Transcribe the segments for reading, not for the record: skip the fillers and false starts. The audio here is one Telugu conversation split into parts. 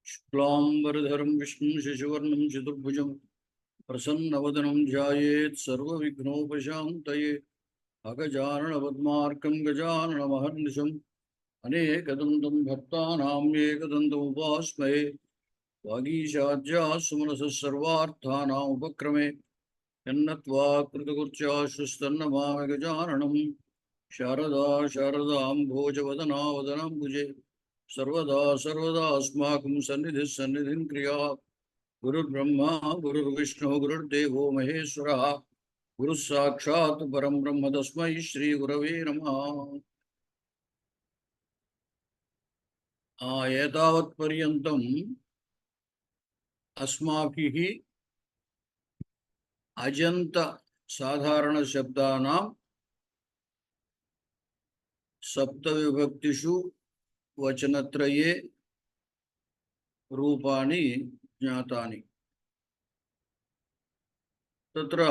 शुक्लांबरधरं विष्णुं शशिवर्णं चतुर्भुजं प्रसन्नवदनं ध्यायेत् सर्वविघ्नोपशान्तये अगजाननपद्मार्कं गजाननमहर्निशम् अनेकदन्तं भक्तानां एकदन्तमुपास्महे वागीशाद्यासुमनसः सर्वार्थानाम् उपक्रमे यन्नत्वा कृतकृत्याश्रुस्तन्नमामि गजाननं शारदा शारदां भोजवदना वदनाम्बुजे सर्वदा सर्वदास्माकं सन्निधिः सन्निधिं क्रिया गुरुर्ब्रह्मा गुरुर्विष्णुः गुरुर्देवो महेश्वरः गुरुः साक्षात् परं ब्रह्म तस्मै श्रीगुरवे नमः। एतावत्पर्यन्तम् अस्माभिः अजन्त साधारण शब्दानां सप्तविभक्तिषु वचनत्रये रूपाणि ज्ञातानि। तत्र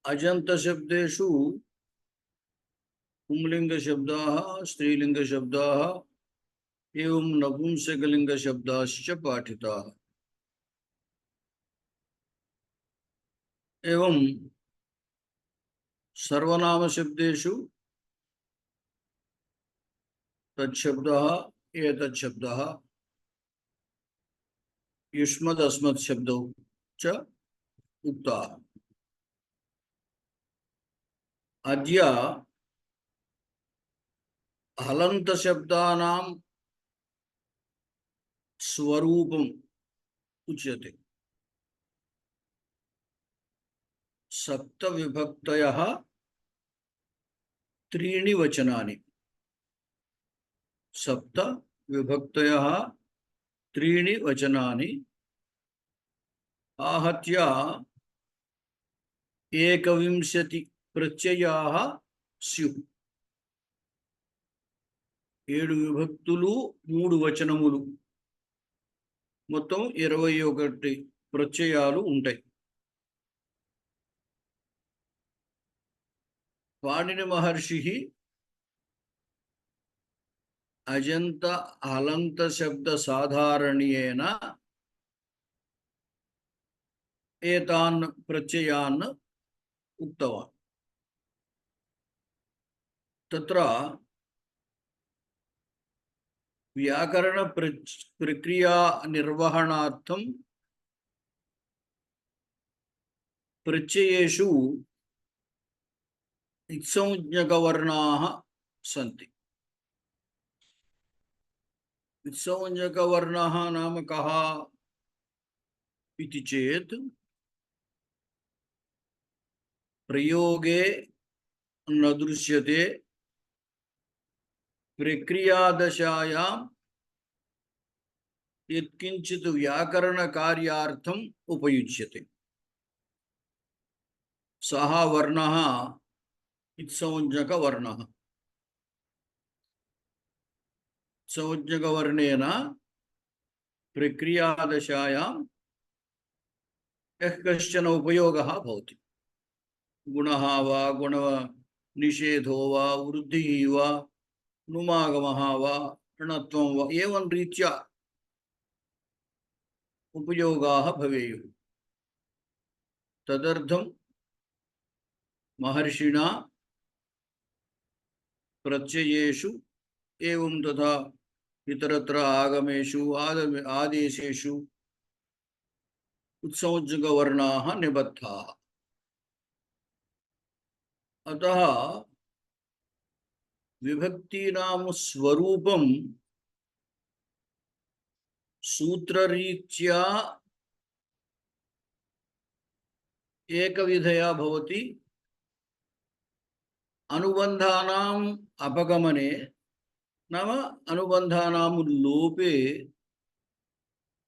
अजन्त शब्देषु पुंलिंग शब्दाः स्त्रीलिंग शब्दाः एवं नपुंसकलिंग शब्दाश्च पाठिताः। एवं सर्वनाम शब्देषु तच्छब्दः एतच्छब्दः युष्मदस्मत् शब्दौ च उक्ताः। अद्य हलन्त शब्दानां स्वरूपम् उच्यते। सप्तविभक्तयः त्रीणि वचनानि। सप्तविभक्तयः त्रीणि वचनानि आहत्य एकविंशति प्रत्ययाः स्युः। 7 విభక్తులు 3 వచనములు మొత్తం 21 ప్రత్యయాలు ఉంటాయి. పాణిని మహర్షి అజంత హలంత శబ్ద సాధారణీయేన ఏతాన్ ప్రత్యయాన్ ఉక్తవాన్. తత్ర व्याकरण प्रक्रिया निर्वहणार्थं प्रत्ययेषु इत्संज्ञकवर्णाः सन्ति। इत्संज्ञकवर्णः नाम कः इति चेत् प्रयोगे न दृश्यते, प्रक्रियादशायां यत्किंचित् व्याकरण कार्यार्थम् उपयुज्यते सः वर्णः इत्संज्ञकवर्णः। संज्ञकवर्णेन प्रक्रियादशायां यः कश्चन उपयोगः भवति। गुणः वा गुणनिषेधो वा वृद्धिः वा नुमागमः वा णत्वं वा एवं रीत्या उपयोगाः भवेयुः। तदर्थं महर्षिणा प्रत्ययेषु एवं तथा इतरत्र आगमेषु आदेशेषु उत्संज्ञकवर्णाः निबद्धाः। अतः विभक्तीनां स्वरूपं सूत्ररीत्या एकविधया भवति। अनुबन्धानाम् अपगमने नाम अनुबन्धानां लोपे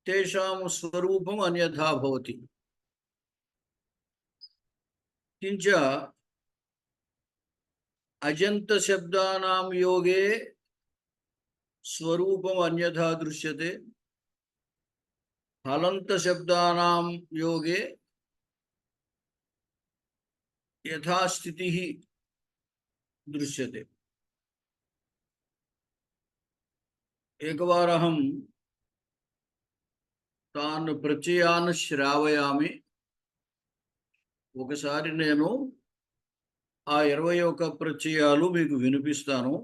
तेषां स्वरूपम् अन्यथा भवति। किंच अजंत शब्दानां योगे स्वरूपम् अन्यथा दृश्यते, हलंत शब्दानां योगे यथास्थितिः दृश्यते। एकवार अहं तान् प्रचयान् श्रावयामि। ఒకసారి నేను ఆ 21 ప్రత్యయాలు మీకు వినిపిస్తాను.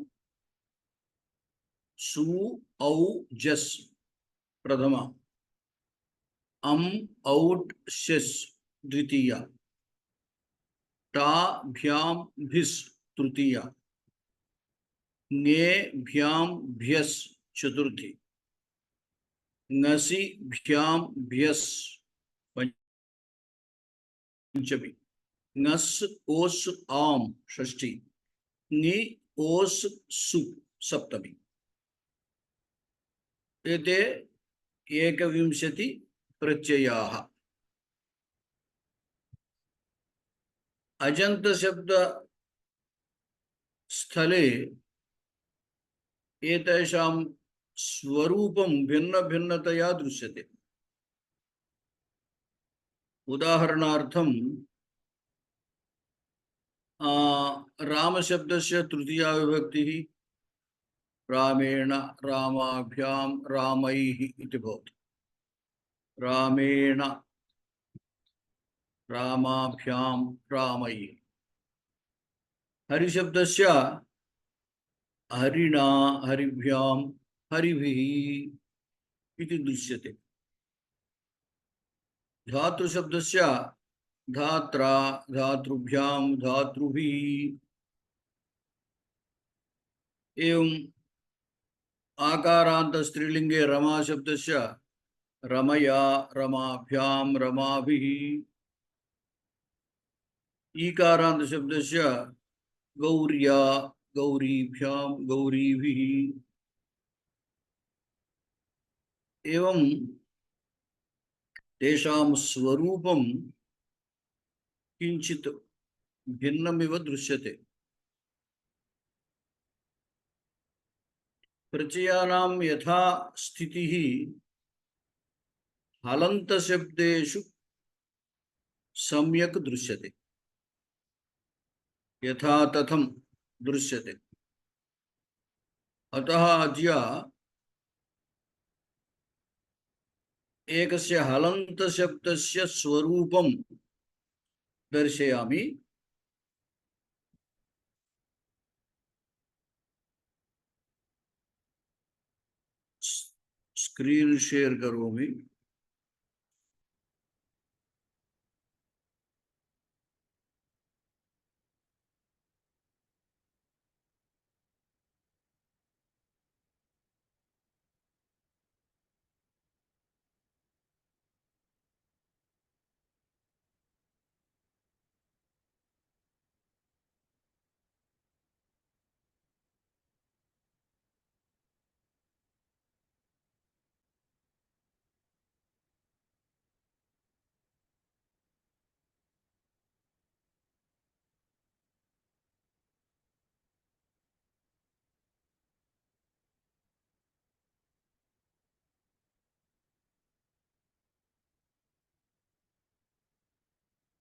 సు ఔ జస్ ప్రథమ, అం ఔట్ షెస్ ద్వితీయ, టా భ్యాం భిస్ తృతీయ, ఞే భ్యాం భ్యస్ చతుర్థి, ङसि भ्याम भ्यस पंचमी, ङस ओस आम षष्ठी, ङि ओस सु सप्तमी। एते एकविंशति प्रत्ययाः। अजंत शब्द स्थले एतेषां स्वरूपं भिन्न भिन्नतया दृश्यते। उदाहरणार्थं राम शब्दस्य तृतीया विभक्तिः रामेण, रामाभ्यां, रामैः इति भवति। रामेण, रामाभ्यां, रामैः। हरिशब्दस्य हरिणा, हरिभ्यां, हरिभिः इति दृश्यते। धातु शब्दस्य धात्रा, धातृभ्यां, धातृभिः। एवं आकारान्त स्त्रीलिंगे रमा शब्दस्य रमया, रमाभ्यां, रमाभिः। ईकारान्त शब्दस्य गौर्या, गौरीभ्यां, गौरीभिः। एवं तेषां स्वरूपं किंचित भिन्नमिव दृश्यते। प्रत्ययानां यथा स्थितिः हलन्त शब्देषु सम्यक् दृश्यते, यथा तथं दृश्यते। अतः अद्य एकस्य हलन्त शब्दस्य स्वरूपं दर्शयामि। स्क्रीन शेयर करोमि।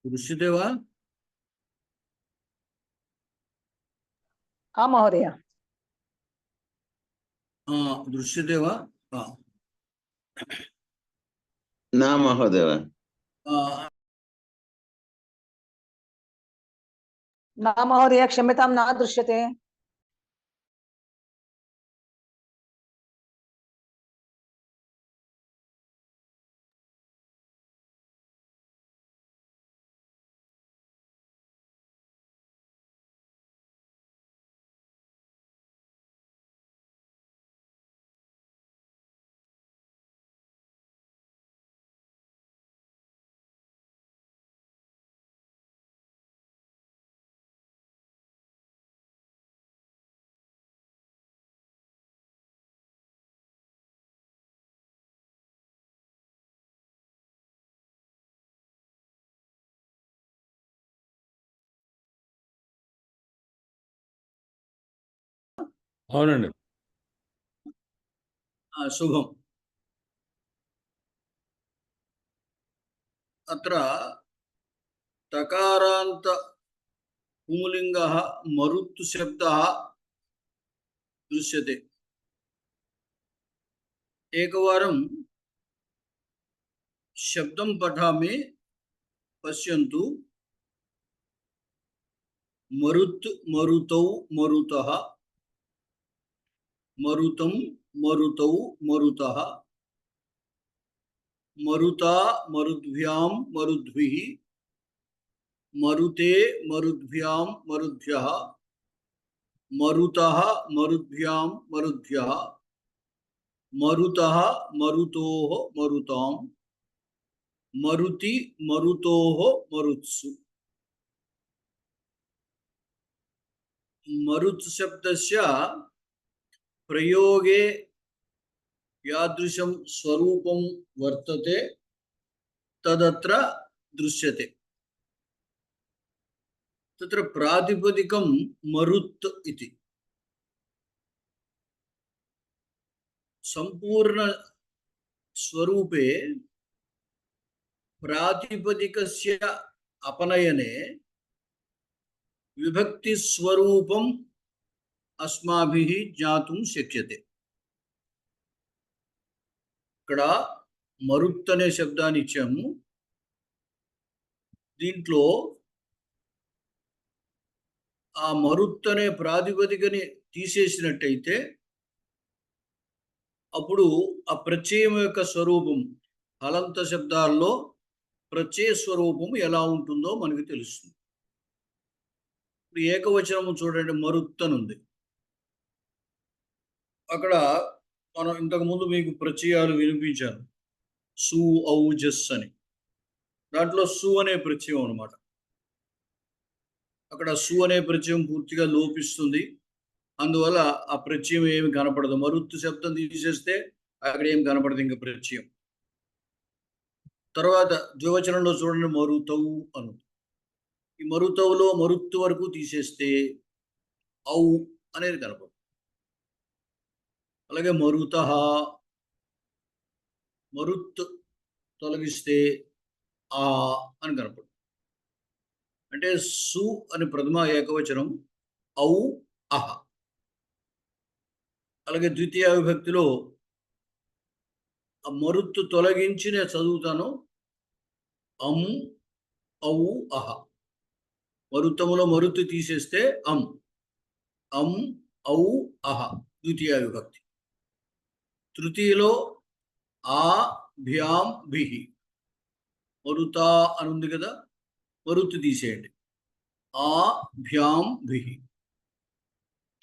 दृश्यते वा? हाँ महोदय। दृश्यते वा? न महोदय। न महोदय, क्षम्यतां, न दृश्यते। అవునండి. शुभम। अत्र तकारांत पुंलिङ्गः मरुत् शब्दः दृश्यते। एकवारं शब्दं पठामि, पश्यन्तु। मरुत् मरुतौ मरुतः, मरुतं मरुतौ मरुतः, मरुता मरुद्भ्यां मरुद्भिः, मरुते मरुद्भ्यां मरुद्भ्यः, मरुतः मरुद्भ्यां मरुद्भ्यः, मरुतः मरुतोः मरुतां, मरुति मरुतोः मरुत्सु। मरुत् शब्दस्य प्रयोगे यादृशं स्वरूपं वर्तते तदत्र दृश्यते। तत्र प्रातिपदिकं मरुत् इति। संपूर्ण स्वरूपे प्रातिपदिकस्य अपनयने विभक्ति स्वरूपम् अस्माभिः ज्ञातुं शक्यते। ఇక్కడ మరుత్ అనే శబ్దాన్ని ఇచ్చాము. దీంట్లో ఆ మరుత్ అనే ప్రాతిపదికని తీసేసినట్టయితే అప్పుడు ఆ ప్రత్యయం యొక్క స్వరూపం, హలంత శబ్దాల్లో ప్రత్యయ స్వరూపం ఎలా ఉంటుందో మనకు తెలుస్తుంది. ఇప్పుడు ఏకవచనము చూడండి, మరుత్ అని ఉంది. అక్కడ మనం ఇంతకుముందు మీకు ప్రత్యయాలు వినిపించాను, సు ఔ జస్ అని. దాంట్లో సు అనే ప్రత్యయం అనమాట. అక్కడ సు అనే ప్రత్యయం పూర్తిగా లోపిస్తుంది. అందువల్ల ఆ ప్రత్యయం ఏమి కనపడదు. మరుత్తు శబ్దం తీసేస్తే అక్కడ ఏమి కనపడదు ఇంకా ప్రత్యయం. తర్వాత ద్వివచనంలో చూడండి, మరుతవు అను. ఈ మరుతవులో మరుత్తు వరకు తీసేస్తే ఔ అనేది కనపడదు. అలాగే మరుతః, మరుత్ తొలగిస్తే ఆ అని కనపడు. అంటే సు అని ప్రథమ ఏకవచనం, ఔ అహ. అలాగే ద్వితీయ విభక్తిలో ఆ మరుత్తు తొలగించి నేను చదువుతాను, అం ఔ అహ. మరుత్తములో మరుత్తు తీసేస్తే అం, అం ఔ అహ ద్వితీయ విభక్తి. తృతీయలో ఆ భ్యాం భిహి, మరుతా అని ఉంది కదా, మరుత్తు తీసేయండి, ఆ భ్యాం భిహి.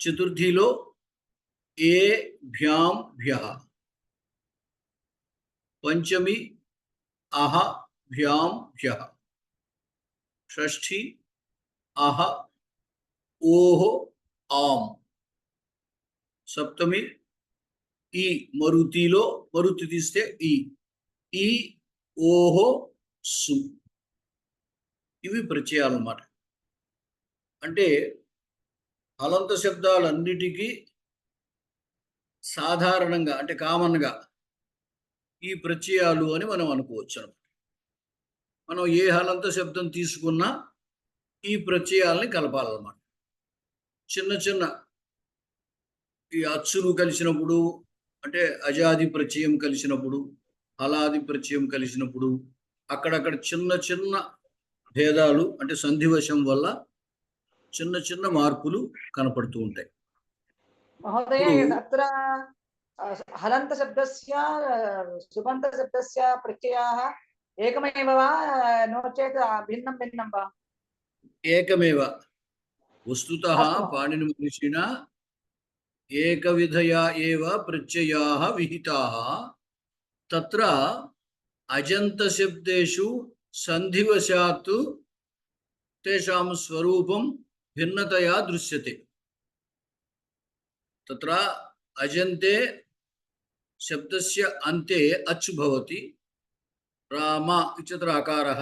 చతుర్థిలో ఏ భ్యాం భ్యః. పంచమి అహ భ్యాం భ్యః. షష్ఠి అహ ఓహ ఆం. సప్తమి ఈ మరుతిలో మరుతి తీస్తే ఈ ఓహో సు. ఇవి ప్రత్యయాలు అన్నమాట. అంటే హలంత శబ్దాలన్నిటికీ సాధారణంగా అంటే కామన్గా ఈ ప్రత్యయాలు అని మనం అనుకోవచ్చు అన్నమాట. మనం ఏ హలంత శబ్దం తీసుకున్నా ఈ ప్రత్యయాలని కలపాలన్నమాట. చిన్న చిన్న ఈ అచ్చులు కలిసినప్పుడు, అంటే అజాది ప్రత్యయం కలిసినప్పుడు, హలాది ప్రత్యయం కలిసినప్పుడు అక్కడక్కడ చిన్న చిన్న భేదాలు, అంటే సంధివశం వల్ల చిన్న చిన్న మార్పులు కనపడుతూ ఉంటాయి. महोदय, अत्र हलन्त शब्दस्य सुबन्त शब्दस्य प्रत्ययाः एकमेव वा, नो चेत् भिन्नं भिन्नं वा? ఏకమేవ. వస్తుతః अस्तु। పాణిని మహర్షిణా ఏకవిధయా ఏవ ప్రత్యయాః విహితాః. తత్ర అజంత శబ్దేషు సంధివశాత్ తేషాం స్వరూపం భిన్నతయా దృశ్యతే. తత్ర అజంతే శబ్దస్య అంతే అచ్ భవతి, రామ ఇత్యత్ర అకారః.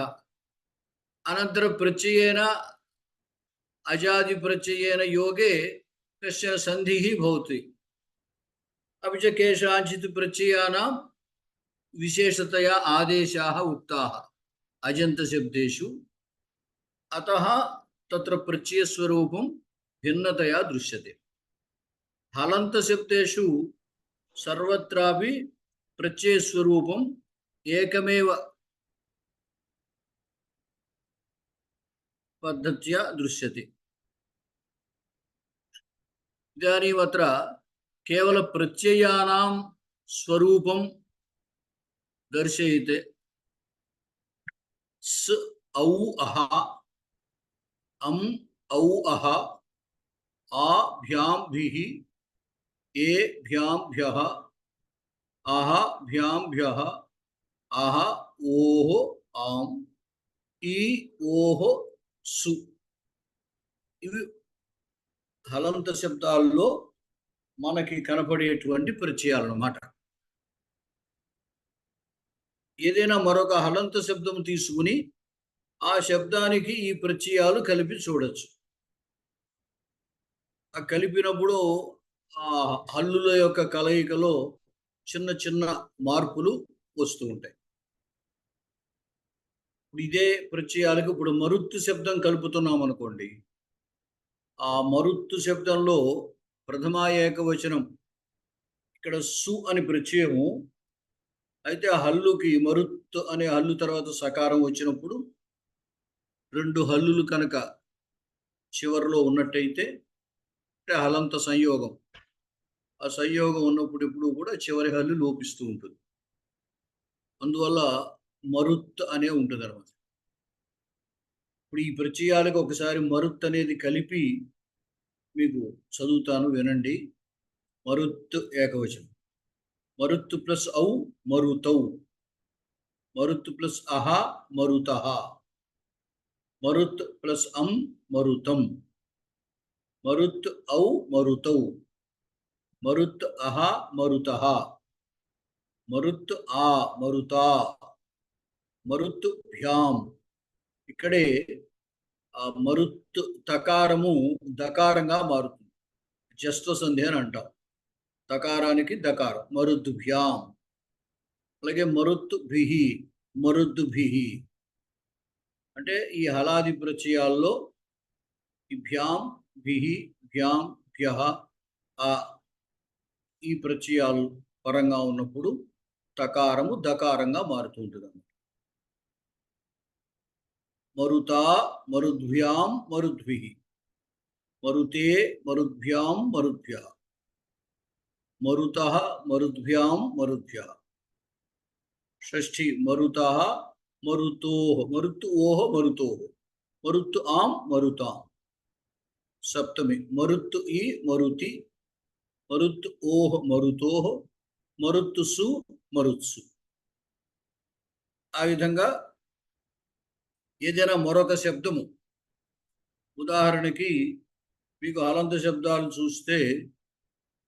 అనంతరం ప్రత్యయేన అజాది ప్రత్యయేన యోగే కశ్చన సంధిః భవతి. अपि च केषाञ्चित् प्रत्ययानां विशेषतया आदेशाः उक्ताः अजन्तशब्देषु. अतः తత్ర ప్రత్యయస్వరూపం భిన్నతయా దృశ్యతే. హలంతశబ్దేషు సర్వత్రాపి ప్రత్యయస్వరూపం ఏకమేవ పద్ధత్యా దృశ్యతే. ఇదానీం అత్ర కేవల ప్రత్యయానాం స్వరూపం దర్శయతే. స్ ఔ అహ, అం ఔ అహ, ఆ భ్యాం భిః, ఏ భ్యాం భ్యః, అహ భ్యాం భ్యః, అహ ఓః ఆం, ఈ ఓః సు. ఇవి హలంత శబ్దాల్లో మనకి కనపడేటువంటి ప్రత్యయాలు అన్నమాట. ఏదైనా మరొక హలంత శబ్దం తీసుకుని ఆ శబ్దానికి ఈ ప్రత్యయాలు కలిపి చూడొచ్చు. ఆ కలిపినప్పుడు ఆ హల్లుల యొక్క కలయికలో చిన్న చిన్న మార్పులు వస్తూ ఉంటాయి. ఇదే ప్రత్యయాలకు ఇప్పుడు మరుత్తు శబ్దం కలుపుతున్నాం అనుకోండి. ఆ మరుత్తు శబ్దంలో ప్రథమ ఏకవచనం ఇక్కడ సు అని ప్రత్యయము అయితే ఆ హల్లుకి మరుత్తు అనే హల్లు తర్వాత సకారం వచ్చినప్పుడు రెండు హల్లులు కనుక చివరిలో ఉన్నట్టయితే అంటే హలంత సంయోగం. ఆ సంయోగం ఉన్నప్పుడు ఇప్పుడు కూడా చివరి హల్లు లోపిస్తూ ఉంటుంది. అందువల్ల మరుత్ అనే ఉంటుంది అనమాట. ఇప్పుడు ఈ ప్రత్యయాలకు ఒకసారి మరుత్ అనేది కలిపి మీకు చదువుతాను, వినండి. మరుత్ ఏకవచనం. మరుత్ ప్లస్ ఔ మరుతౌ, మరుత్ ప్లస్ అహ మరుతః, మరుత్ ప్లస్ అం మరుతం, మరుత్ ఔ మరుతౌ, మరుత్ అహ మరుతః, మరుత్ ఆ మరుతా, మరుత్ భ్యాం. ఇక్కడే ఆ మరుత్ తకారము దకారంగా మారుతుంది. జస్వ సంధి అని అంటాం. తకారానికి దకారం మరుద్భ్యాం. అలాగే మరుత్ భిహి మరుద్భిహి. అంటే ఈ హలాది ప్రత్యయాల్లో ఈ భ్యాం భిహి భ్యాం భ్యః ఈ ప్రత్యయాలు పరంగా ఉన్నప్పుడు తకారము దకారంగా మారుతుంటుంది. మరుతా మరుద్భ్యాం మరుద్భిః, మరుతే మరుద్భ్యాం మరుద్భ్యః, మరుతః మరుద్భ్యాం మరుద్భ్యః. షష్ఠి మరుతః మరుతోః, మరుత్ ఓః మరుతోః, మరుత్ ఆం మరుతాం. సప్తమి మరుత్ ఈ మరుతి, మరుత్ ఓః మరుతోః, మరుత్ సు మరుత్సు. ఆ విధంగా ఏదైనా మరొక శబ్దము, ఉదాహరణకి మీకు హలంత శబ్దాలు చూస్తే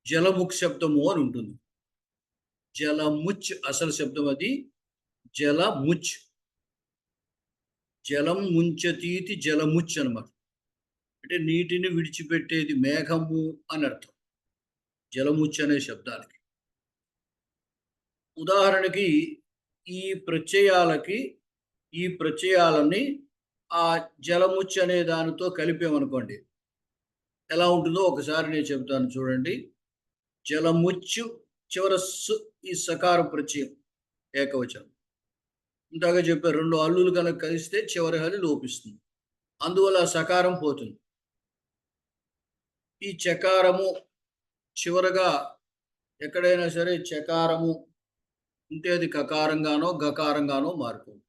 జలముక్ శబ్దము అని ఉంటుంది. జలముచ్ అసలు శబ్దం అది. జలముచ్, జలం ముంచతీతి జలముచ్ అనమాట. అంటే నీటిని విడిచిపెట్టేది మేఘము అని అర్థం జలముచ్ అనే శబ్దానికి. ఉదాహరణకి ఈ ప్రత్యయాలకి ఈ ప్రత్యయాలని ఆ జలముచ్ అనే దానితో కలిపామనుకోండి, ఎలా ఉంటుందో ఒకసారి నేను చెప్తాను చూడండి. జలముచ్చు చివర ఈ సకార ప్రత్యయం ఏకవచనం. ఇందాక చెప్పారు, రెండు హల్లులు కనుక కలిస్తే చివరి హల్లు లోపిస్తుంది. అందువల్ల సకారం పోతుంది. ఈ చకారము చివరగా ఎక్కడైనా సరే చకారము ఉంటే అది కకారంగానో గకారంగానో మారుతుంది.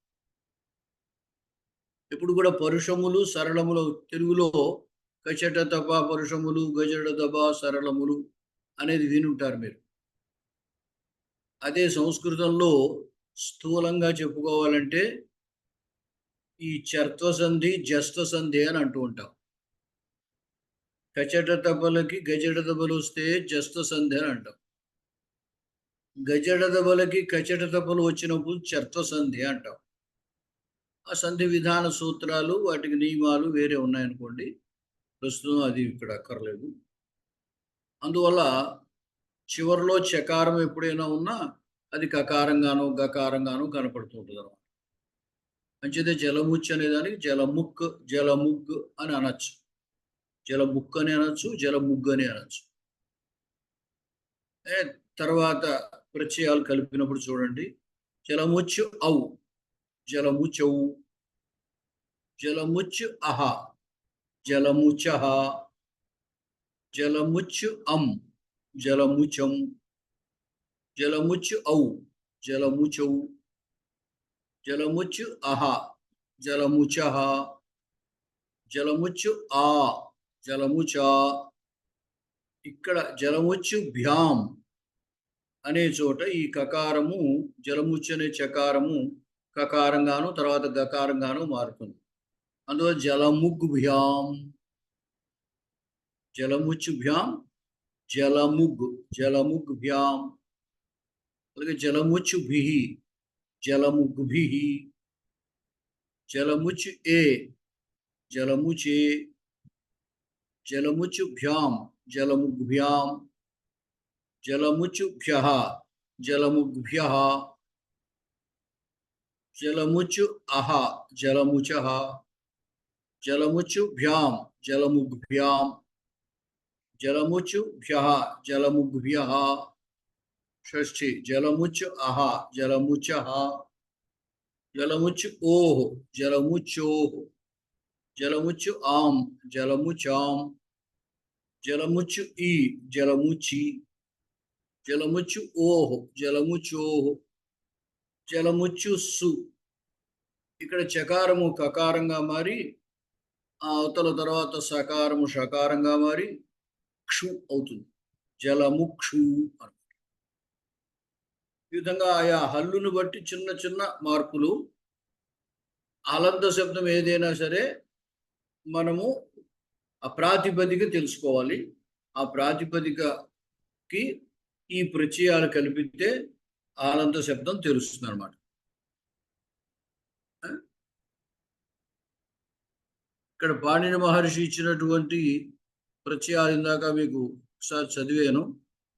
ఇప్పుడు కూడా పరుషములు సరళములు తెలుగులో కచట తప పరుషములు, గజడ దబ సరళములు అనేది వినుంటారు మీరు. అదే సంస్కృతంలో స్థూలంగా చెప్పుకోవాలంటే ఈ చర్త్వ సంధి జస్త్వ సంధి అని అంటూ ఉంటాం. కచట తపలకి గజడ దబలు వస్తే జస్త్వ సంధి అని అంటాం. గజడ దబలకి కచట తపలు వచ్చినప్పుడు చర్త్వ సంధి అంటాం. ఆ సంధి విధాన సూత్రాలు వాటికి నియమాలు వేరే ఉన్నాయనుకోండి, ప్రస్తుతం అది ఇక్కడ అక్కర్లేదు. అందువల్ల చివరిలో చకారం ఎప్పుడైనా ఉన్నా అది కకారంగానో గకారంగానో కనపడుతుంటుంది అన్నమాట. అంచేతే జలముచ్చు అనేదానికి జలముక్ జలముగ్ అని అనొచ్చు. జలముక్ అని అనొచ్చు, జలముగ్గు అని అనొచ్చు. తర్వాత ప్రత్యయాలు కలిపినప్పుడు చూడండి, జలముచ్చు ఔ, జలముచౌ, జలముచ్చు అహ, జలముచహ, జలముచ్చు అం, జలముచం, జలముచ్చు ఔ, జలముచౌ, జలముచ్చు అహ, జలముచహ, జలముచ్చు ఆ, జలముచా. ఇక్కడ జలముచ్చు భ్యాం అనే చోట ఈ కకారము జలముచ్చు అనే చకారము కకారంగాను తర్వాత గకారంగాను మారుతుంది. అందువల్ల జలముగ్ భ్యాం, జలముచ్చు భ్యాం, జలముగ్, జలముగ్ భ్యాం. అలాగే జలముచ్చు భిహి, జలముగ్ భిహి, జలముచ్చు ఏ, జలముచే, జలముచ్చు భ్యాం, జలముగ్ భ్యాం, జలముచుభ్యః, జలముగ్భ్యః, జలముచు అహ, జలముచః, జలముచుభ్యాం, జలముగ్భ్యాం, జలముచుభ్యః, జలముగ్భ్యః. షష్ఠి జలముచు అహ, జలముచః, జలముచు ఓహ్, జలముచోహ్, జలముచు ఆం, జలముచాం, జలముచు ఈ, జలముచి, జలముచ్చు ఓహ్, జలముచోహ్, జలముచ్చు సు. ఇక్కడ చకారము కకారంగా మారి ఆ అవతల తర్వాత సకారము షకారంగా మారి క్షు అవుతుంది. జలముక్షు అని. ఈ విధంగా ఆయా హల్లును బట్టి చిన్న చిన్న మార్పులు. అలంత శబ్దం ఏదైనా సరే మనము ఆ ప్రాతిపదిక తెలుసుకోవాలి. ఆ ప్రాతిపదికకి ఈ ప్రత్యయాలు కలిపితే ఆలంత శబ్దం తెలుస్తుంది అన్నమాట. ఇక్కడ పాణిని మహర్షి ఇచ్చినటువంటి ప్రత్యయాలు ఇందాక మీకు ఒకసారి చదివాను.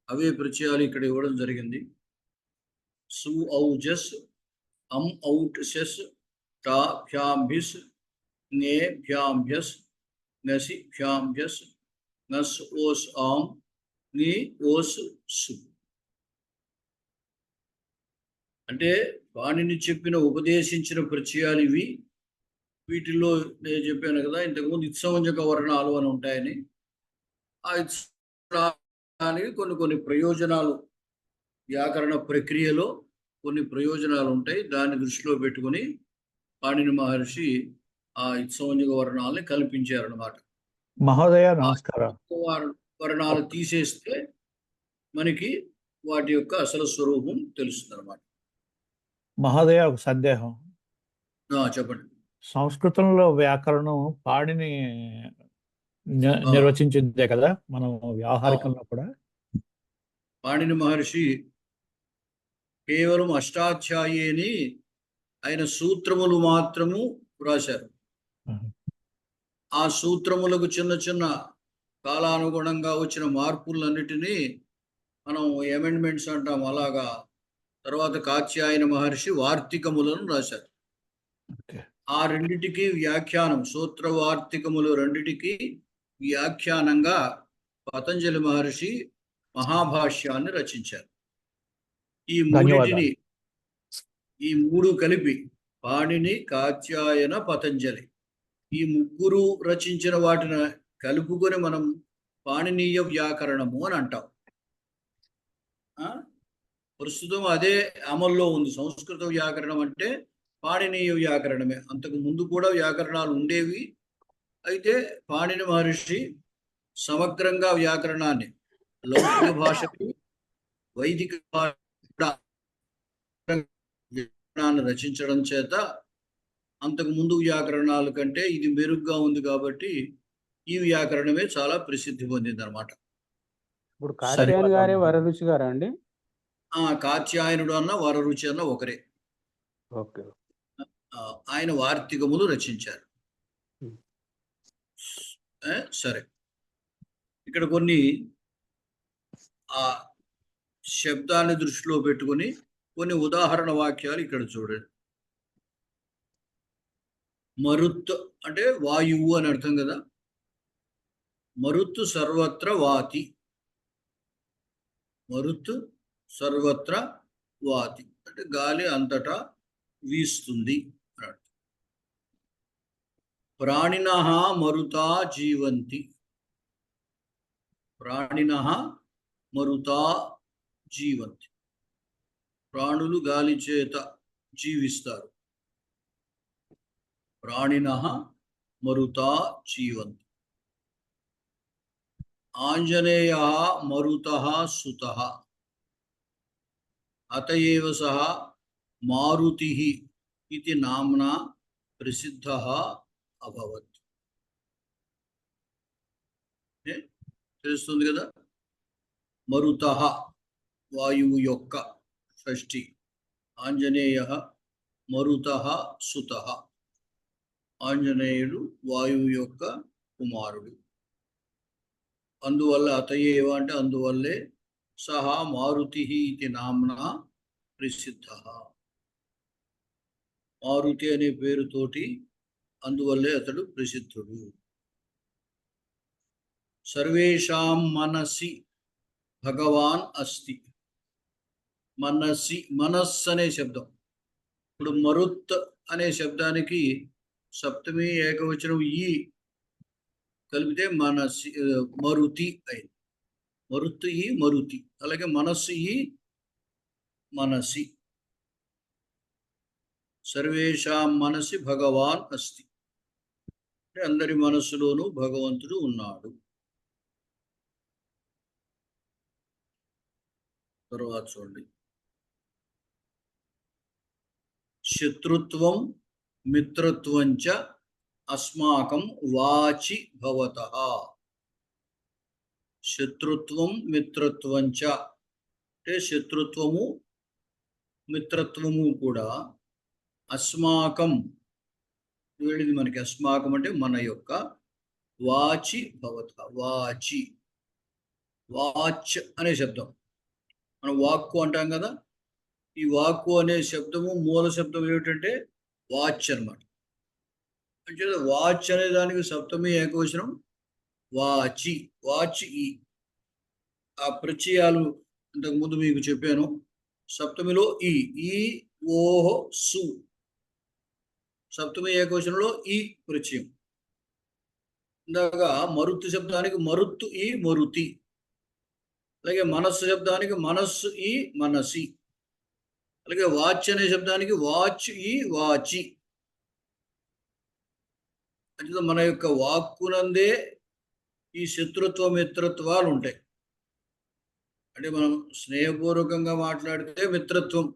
అవే ప్రత్యయాలు ఇక్కడ ఇవ్వడం జరిగింది. సు ఔజస్, అం ఔట్ సెస్, టా భ్యాంభిస్, నే భ్యాంభ్యస్, నసి భ్యాంభ్యస్, నస్ ఓస్ ఆం, ని ఓస్ సు. అంటే పాణిని చెప్పిన ఉపదేశించిన ప్రత్యయాలు ఇవి. వీటిల్లో నేను చెప్పాను కదా ఇంతకుముందు ఇత్సంజక వర్ణాలు అని ఉంటాయని. ఆ ఇత్సంజకానికి కొన్ని ప్రయోజనాలు, వ్యాకరణ ప్రక్రియలో కొన్ని ప్రయోజనాలు ఉంటాయి. దాన్ని దృష్టిలో పెట్టుకుని పాణిని మహర్షి ఆ ఇత్సంజక వర్ణాలని కల్పించారన్నమాట. మహోదయ నమస్కారం. వర్ణాలు తీసేస్తే మనకి వాటి యొక్క అసలు స్వరూపం తెలుస్తుంది అన్నమాట. మహోదయ, ఒక సందేహం. చెప్పండి. సంస్కృతంలో వ్యాకరణం పాణిని నిర్వచించిందే కదా మనం వ్యవహారికంలో కూడా. పాణిని మహర్షి కేవలం అష్టాధ్యాయి అని ఆయన సూత్రములు మాత్రము రాశారు. ఆ సూత్రములకు చిన్న చిన్న కాలానుగుణంగా వచ్చిన మార్పులన్నిటినీ మనం అమెండ్మెంట్స్ అంటాం. అలాగా తర్వాత కాత్యాయన మహర్షి వార్తికములను రాశారు. ఆ రెండిటికి వ్యాఖ్యానం, సూత్ర వార్తికములు రెండిటికి వ్యాఖ్యానంగా పతంజలి మహర్షి మహాభాష్యాన్ని రచించారు. ఈ మూడింటిని, ఈ మూడు కలిపి పాణిని, కాత్యాయన, పతంజలి ఈ ముగ్గురు రచించిన వాటిని కలుపుకొని మనం పాణినీయ వ్యాకరణము అని అంటాం. ప్రస్తుతం అదే అమల్లో ఉంది. సంస్కృత వ్యాకరణం అంటే పాణినీయ వ్యాకరణమే. అంతకు ముందు కూడా వ్యాకరణాలు ఉండేవి. అయితే పాణిని మహర్షి సమగ్రంగా వ్యాకరణాన్ని, లౌకిక భాషకి వైదిక వ్యాకరణాన్ని రచించడం చేత అంతకు ముందు వ్యాకరణాల కంటే ఇది మెరుగ్గా ఉంది కాబట్టి ఈ వ్యాకరణమే చాలా ప్రసిద్ధి పొందింది అనమాట. ఇప్పుడు కాత్యాయన గారే వరరుచి గారా అండి? కాత్యాయనుడు అన్న వరరుచి అన్న ఒకరే. ఓకే. ఆయన వార్తికములు రచించారు. సరే, ఇక్కడ కొన్ని ఆ శబ్దాన్ని దృష్టిలో పెట్టుకుని కొన్ని ఉదాహరణ వాక్యాలు ఇక్కడ చూడండి. మరుత్ అంటే వాయువు అని అర్థం కదా. మరుత్ సర్వత్ర వాతి. మరుత్ సర్వత్ర వాతి అంటే గాలి అంతటా వీస్తుంది అని అర్థం. ప్రాణినః మరుతా జీవంతి. ప్రాణినః మరుతా జీవంతి. ప్రాణులు గాలి చేత జీవిస్తారు. ప్రాణినః మరుతా జీవంతి. ఆంజనేయః మరుతః సుతః అత ఏవ సః మారుతిః ఇతి నామ్నా ప్రసిద్ధః అభవత్. తెలుస్తుంది కదా. మరుతః వాయువు యొక్క షష్ఠి. ఆంజనేయః మరుతః సుతః. ఆంజనేయుడు వాయువు యొక్క కుమారుడు. అందువల్ల అతయేవ అంటే అందువల్లే సహ మారుతి ఇది నామ్నా ప్రసిద్ధ. మారుతి అనే పేరుతోటి అందువల్లే అతడు ప్రసిద్ధుడు. సర్వేషాం మనసి భగవాన్ అస్తి. మనసి మనస్సు అనే శబ్దం. ఇప్పుడు మరుత్ అనే శబ్దానికి సప్తమి ఏకవచనం ఈ కలిపితే మనసి మరుతి అయింది. మరుతు ఈ మరుతి. అలాగే మనస్సు ఈ మనసి. సర్వేషాం మనసి భగవాన్ అస్తి అంటే అందరి మనస్సులోనూ భగవంతుడు ఉన్నాడు. తర్వాత చూడండి. శత్రుత్వం మిత్రత్వం చ అస్మాకం వాచి భవతః. శత్రుత్వం మిత్రత్వం చ అంటే శత్రుత్వము మిత్రత్వము కూడా అస్మాకం వెళ్ళింది మనకి. అస్మాకం అంటే మన యొక్క. వాచి భవత వాచి. వాచ్ అనే శబ్దం మనం వాక్కు అంటాం కదా. ఈ వాక్కు అనే శబ్దము మూల శబ్దం ఏమిటంటే వాచ్ అన్నమాట. అంటే వాచ్ అనే దానికి సప్తమి ఏకవచనం వాచి. వాచ్ ఈ. ఆ ప్రత్యయాలు ఇంతకుముందు మీకు చెప్పాను. సప్తమిలో ఈ ఈ ఓహో సు. సప్తమి ఏకవచనంలో ఈ ప్రత్యయం. ఇందాక మరుత్తు శబ్దానికి మరుత్తు ఈ మరుతి. అలాగే మనస్సు శబ్దానికి మనస్సు ఈ మనసి. అలాగే వాచ్ అనే శబ్దానికి వాచ్ ఈ వాచి. అంటే మన యొక్క వాక్కునందే ఈ శత్రుత్వ మిత్రత్వాలు ఉంటాయి. అంటే మనం స్నేహపూర్వకంగా మాట్లాడితే మిత్రత్వం,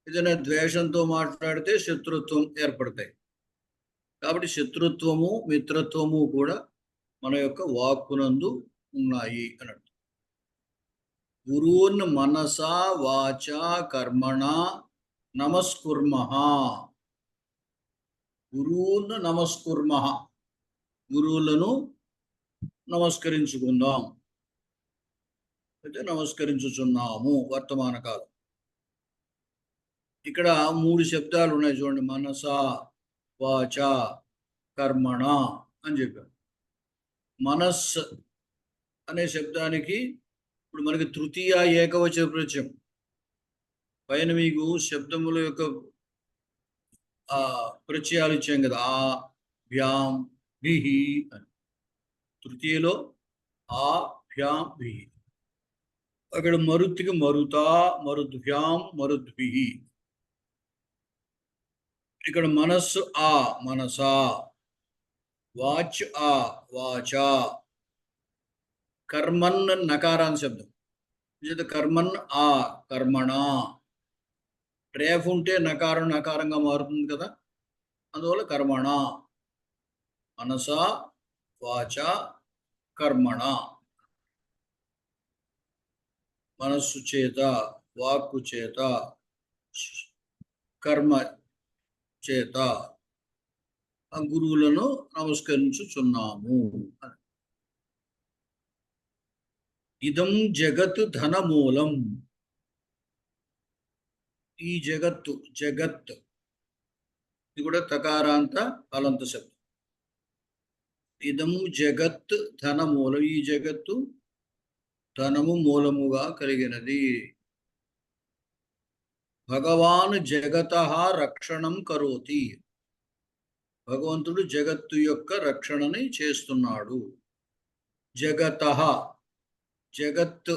ఏదైనా ద్వేషంతో మాట్లాడితే శత్రుత్వం ఏర్పడతాయి. కాబట్టి శత్రుత్వము మిత్రత్వము కూడా మన యొక్క వాక్కునందు ఉన్నాయి అన్నట్టు. గురూన్ మనసా వాచా కర్మణ నమస్కుర్మః. గురూన్ నమస్కుర్మః. గురువులను నమస్కరించుకుందాం. అయితే నమస్కరించుచున్నాము వర్తమాన కాలం. ఇక్కడ 3 శబ్దాలు ఉన్నాయి చూడండి. మనసా వాచ కర్మణ అని చెప్పారు. మనస్ అనే శబ్దానికి ఇప్పుడు మనకి తృతీయ ఏకవచన ప్రత్యయం. పైన మీకు శబ్దముల యొక్క ప్రత్యయాలు ఇచ్చాం కదా. ఆ భ్యాం బిహి అని. తృతీయలో ఆ భ్యాం బిహి. అక్కడ మరుత్తికి మరుతా మరుద్భ్యాం మరుద్భిహి. ఇక్కడ మనస్సు ఆ మనసా. వాచ్ ఆ వాచా. కర్మన్ నకారాన్ శబ్దం. కర్మన్ ఆ కర్మణ. రేఫ్ ఉంటే నకారం నకారంగా మారుతుంది కదా. అందువల్ల కర్మణ. మనసా వాచ కర్మణ. మనస్సు చేత వాక్కు చేత కర్మ చేత ఆ గురువులను నమస్కరించుచున్నాము. ఇదం జగత్ ధనమూలం. ఈ జగత్తు జగత్ ఇది కూడా తకారాంత అలంత శబ్దం. ఇదం జగత్ ధన మూలం. ఈ జగత్తు ధనము మూలముగా కలిగినది. భగవాన్ జగతః రక్షణం కరోతి. భగవంతుడు జగత్తు యొక్క రక్షణని చేస్తున్నాడు. జగతః, జగత్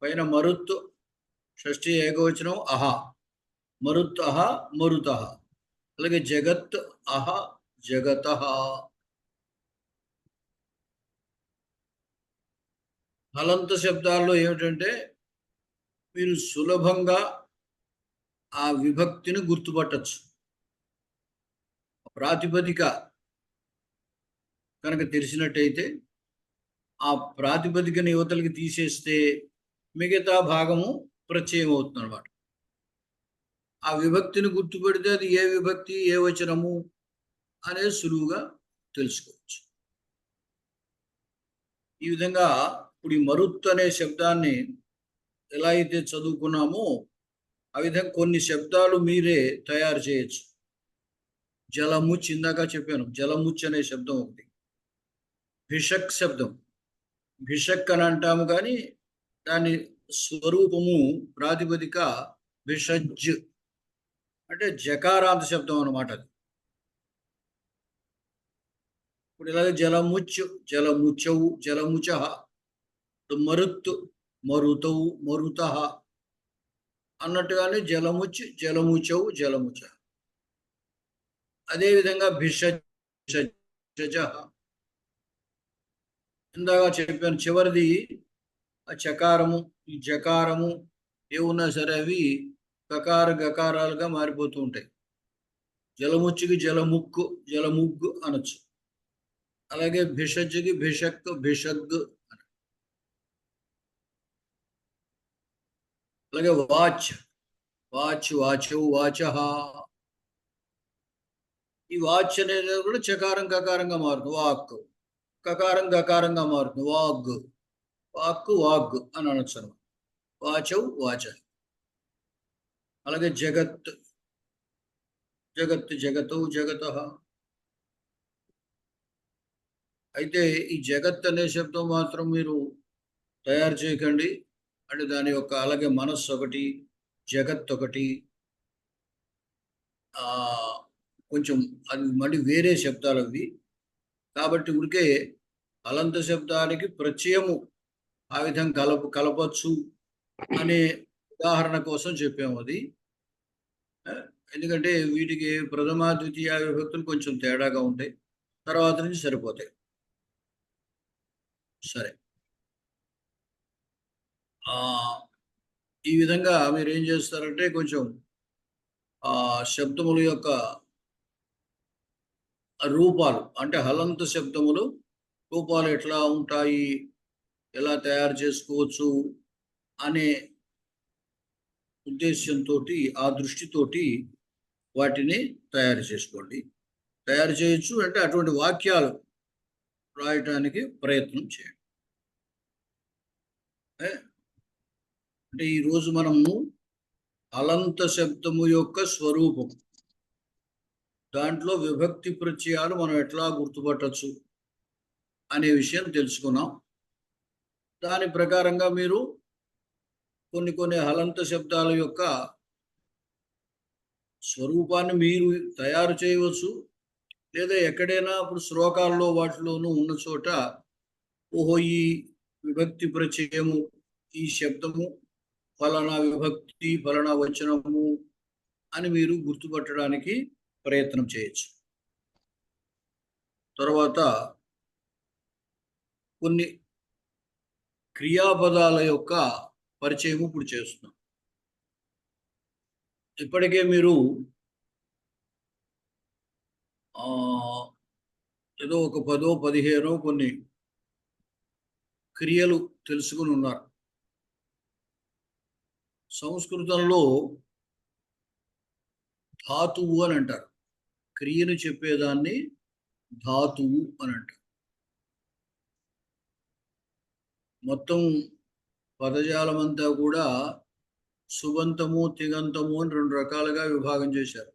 పైన మరుత్, షష్ఠి ఏకవచనం అహ, మరుత్ అహ, మరుతః. అలాగే జగత్ అహ జగతః. హలంత శబ్దాల్లో ఏమిటంటే మీరు సులభంగా ఆ విభక్తిని గుర్తుపట్టచ్చు. ప్రాతిపదిక కనుక తెలిసినట్టయితే ఆ ప్రాతిపదికని యువతలకి తీసేస్తే మిగతా భాగము ప్రత్యయం అవుతుంది అన్నమాట. ఆ విభక్తిని గుర్తుపెడితే అది ఏ విభక్తి, ఏ వచనము అనేది సులువుగా తెలుసుకోవచ్చు. ఈ విధంగా ఇప్పుడు ఈ మరుత్ అనే శబ్దాన్ని ఎలా అయితే చదువుకున్నామో ఆ విధంగా కొన్ని శబ్దాలు మీరే తయారు చేయొచ్చు. జలముచ్, ఇందాక చెప్పాను, జలముచ్ అనే శబ్దం ఒకటి. భిషక్ శబ్దం, భిషక్ అని అంటాము, కానీ దాని స్వరూపము ప్రాతిపదిక భిషజ్, అంటే జకారాంత శబ్దం అన్నమాట అది. ఇప్పుడు ఇలాగే జలముచ్, జలముచవు, జలముచః, మరుత్, మరుతవు, మరుతః అన్నట్టుగానే జలముచ్, జలముచవు, జలముచ. అదేవిధంగా భిషజ, ఇందాక చెప్పాను చివరిది ఆ చకారము, ఈ జకారము ఏమున్నా సరే అవి కకార గకారాలుగా మారిపోతూ ఉంటాయి. జలముచ్చుకి జలముక్కు, జలముగ్గు అనొచ్చు. అలాగే భిషజ్కి భిషక్, భిషగ్. అలాగే వాచ్, వాచ్, వాచవు, వాచః. ఈ వాచ్ అనేది కూడా చకారం కకారంగా మారుతుంది. వాక్, కకారం గకారంగా మారుతుంది. వాగ్, వాక్కు, వాగ్ అని అనొచ్చు అనమాట. వాచవు, వాచ. అలాగే జగత్, జగత్, జగతవు, జగతః. అయితే ఈ జగత్ అనే శబ్దం మాత్రం మీరు తయారు చేయకండి. అంటే దాని యొక్క అలాగే మనస్సు ఒకటి, జగత్ ఒకటి, కొంచెం అవి మళ్ళీ వేరే శబ్దాలు అవి. కాబట్టి ఉడికే అలంత శబ్దానికి ప్రత్యయము ఆ విధంగా కలపచ్చు అనే ఉదాహరణ కోసం చెప్పాము అది. ఎందుకంటే వీటికి ప్రథమ ద్వితీయ విభక్తులు కొంచెం తేడాగా ఉంటాయి, తర్వాత నుంచి సరిపోతాయి. సరే, ఈ విధంగా మీరు ఏం చేస్తారంటే కొంచెం ఆ శబ్దముల యొక్క రూపాలు, అంటే హలంత శబ్దములు రూపాలు ఎట్లా ఉంటాయి, ఎలా తయారు చేసుకోవచ్చు అనే ఉద్దేశంతో, ఆ దృష్టితోటి వాటిని తయారు చేసుకోండి. తయారు చేయొచ్చు అంటే అటువంటి వాక్యాలు రాయటానికి ప్రయత్నం చేయండి. అంటే ఈరోజు మనము అలంత శబ్దము యొక్క స్వరూపం, దాంట్లో విభక్తి ప్రత్యయాలు మనం ఎట్లా గుర్తుపట్టచ్చు అనే విషయం తెలుసుకున్నాం. దాని ప్రకారంగా మీరు కొన్ని హలంత శబ్దాల యొక్క స్వరూపాన్ని మీరు తయారు చేయవచ్చు. లేదా ఎక్కడైనా ఇప్పుడు శ్లోకాల్లో వాటిలోనూ ఉన్న చోట ఓహో ఈ విభక్తి ప్రత్యయము, ఈ శబ్దము ఫలానా విభక్తి, ఫలానా వచనము అని మీరు గుర్తుపట్టడానికి ప్రయత్నం చేయొచ్చు. తర్వాత కొన్ని క్రియాపదాల యొక్క పరిచయం ఇప్పుడు చేస్తున్నాం. ఇప్పటికే మీరు ఏదో ఒక 10, 15 కొన్ని క్రియలు తెలుసుకుని ఉన్నారు. సంస్కృతంలో ధాతువు అని అంటారు. క్రియను చెప్పేదాన్ని ధాతువు అని అంటారు. మొత్తం పదజాలం అంతా కూడా సుబంతము, తిగంతము అని 2 రకాలుగా విభాగం చేశారు.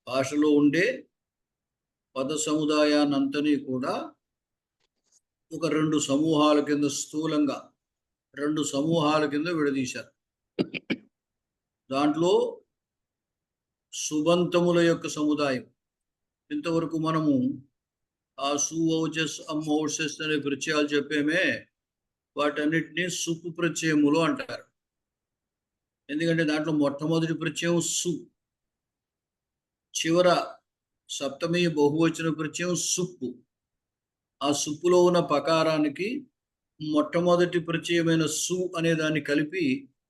భాషలో ఉండే పద సముదాయాన్నంతని కూడా ఒక 2 సమూహాల కింద స్థూలంగా 2 సమూహాల కింద విడదీశారు. దాంట్లో సుబంతముల యొక్క సముదాయం. ఇంతవరకు మనము ఆ సు ఔజస్ అమ్మౌషస్ అనే ప్రత్యయాలు చెప్పేమే, వాటన్నిటినీ సుపు ప్రత్యయములు అంటారు. ఎందుకంటే దాంట్లో మొట్టమొదటి ప్రత్యయం సు, చివర సప్తమి బహువచన ప్రత్యయం సుప్పు. ఆ సుప్పులో ఉన్న పకారానికి మొట్టమొదటి ప్రత్యయమైన సు అనే దాన్ని కలిపి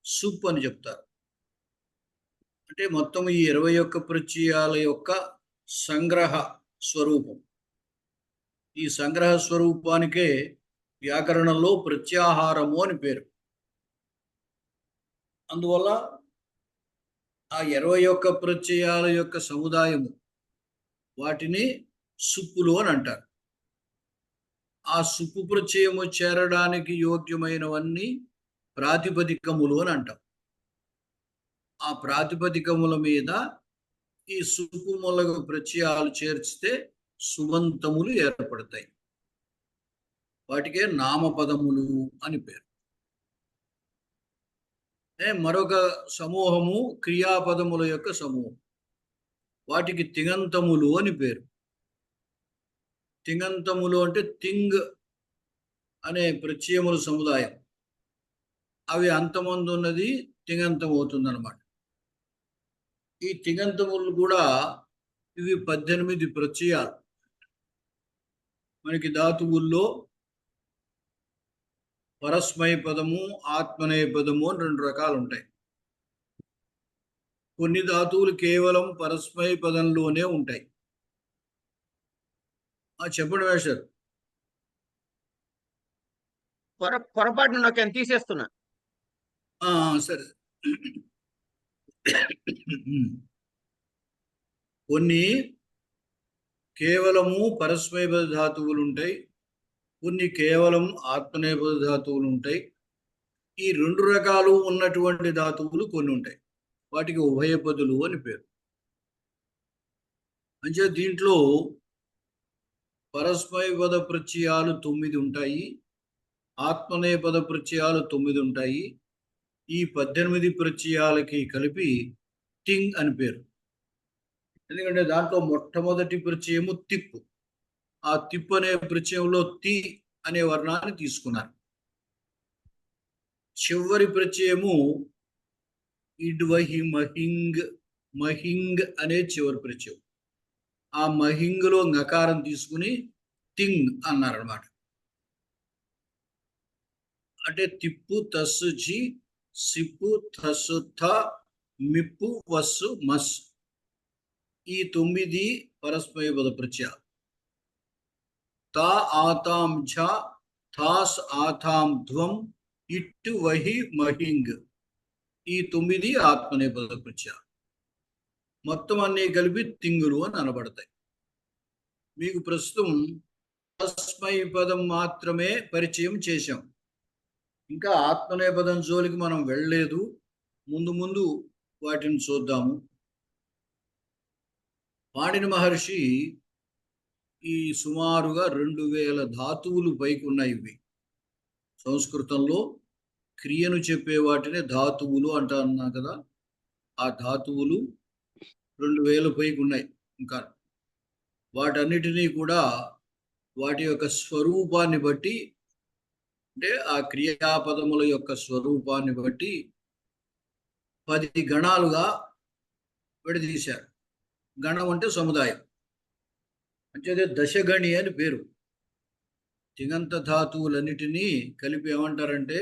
సుప్ అని చెప్తారు. అంటే మొత్తం ఈ 21 ప్రత్యయాల యొక్క సంగ్రహ స్వరూపం. ఈ సంగ్రహ స్వరూపానికే వ్యాకరణంలో ప్రత్యాహారము అని పేరు. అందువల్ల ఆ 21 ప్రత్యయాల యొక్క సముదాయము, వాటిని సుప్పులు అని అంటారు. ఆ సుప్పు ప్రత్యయము చేరడానికి యోగ్యమైనవన్నీ ప్రాతిపదికములు అని అంటాం. ఆ ప్రాతిపదికముల మీద ఈ సుప్పు మొదలగు ప్రత్యయాలు చేర్చితే సుబంతములు ఏర్పడతాయి. వాటికే నామపదములు అని పేరు. మరొక సమూహము క్రియాపదముల యొక్క సమూహం. వాటికి తింగంతములు అని పేరు. తింగంతములు అంటే తింగ్ అనే ప్రత్యయముల సముదాయం. అవి అంతమంది ఉన్నది తింగంతం అవుతుందన్నమాట. ఈ తింగంతములు కూడా ఇవి 18 ప్రత్యయాలు. మనకి ధాతువుల్లో పరస్మై పదము, ఆత్మనేయ పదము అని 2 రకాలు ఉంటాయి. కొన్ని ధాతువులు కేవలం పరస్మై పదంలోనే ఉంటాయి. చెప్పండి వేశారు. పొరపాటున నొక్కాను, తీసేస్తున్నా. సరే. కొన్ని కేవలము పరస్మైపద ధాతువులు ఉంటాయి, కొన్ని కేవలం ఆత్మనేపద ధాతువులు ఉంటాయి. ఈ 2 రకాలు ఉన్నటువంటి ధాతువులు కొన్ని ఉంటాయి. వాటికి ఉభయపదులు అని పేరు. అంటే దీంట్లో పరస్మైపద ప్రత్యయాలు 9 ఉంటాయి, ఆత్మనేపద ప్రత్యయాలు 9 ఉంటాయి. ఈ 18 ప్రత్యయాలకి కలిపి తింగ్ అని పేరు. ఎందుకంటే దాంట్లో మొట్టమొదటి ప్రత్యయము తిప్పు. ఆ తిప్పు అనే ప్రత్యయంలో తి అనే వర్ణాన్ని తీసుకున్నారు. చివరి ప్రత్యయము ఇడ్వహి మహింగ్, మహింగ్ అనే చివరి ప్రత్యయం. ఆ మహింగ్లో నకారం తీసుకుని తింగ్ అన్నారనమాట. అంటే తిప్పు తస్సు జి, సిప్పు తస్సు థ, మిప్పు వస్సు మస్. ఈ 9 పరస్మైపద ప్రత్యయాలు. తా ఆతాం ఝ, థాస్ ఆథాం ధ్వం, ఇట్టు వహి మహింగ్. ఈ 9 ఆత్మనేపద ప్రత్యయాలు. మొత్తం అన్నీ కలిపి తింగులు అని అనబడతాయి. మీకు ప్రస్తుతం పరస్మైపదం మాత్రమే పరిచయం చేశాం. ఇంకా ఆత్మనేపదం జోలికి మనం వెళ్ళలేదు. ముందు ముందు వాటిని చూద్దాము. పాణిని మహర్షి ఈ సుమారుగా 2000 ధాతువులు పైకి ఉన్నాయి. ఇవి సంస్కృతంలో క్రియను చెప్పే వాటిని ధాతువులు అన్నా కదా. ఆ ధాతువులు 2000 పైకి ఉన్నాయి. ఇంకా వాటన్నిటినీ కూడా వాటి యొక్క స్వరూపాన్ని బట్టి, అంటే ఆ క్రియాపదముల యొక్క స్వరూపాన్ని బట్టి 10 గణాలుగా విడదీశారు. గణం అంటే సముదాయం. అంటే అదే దశగణి అని పేరు. తింగంత ధాతువులన్నిటినీ కలిపి ఏమంటారంటే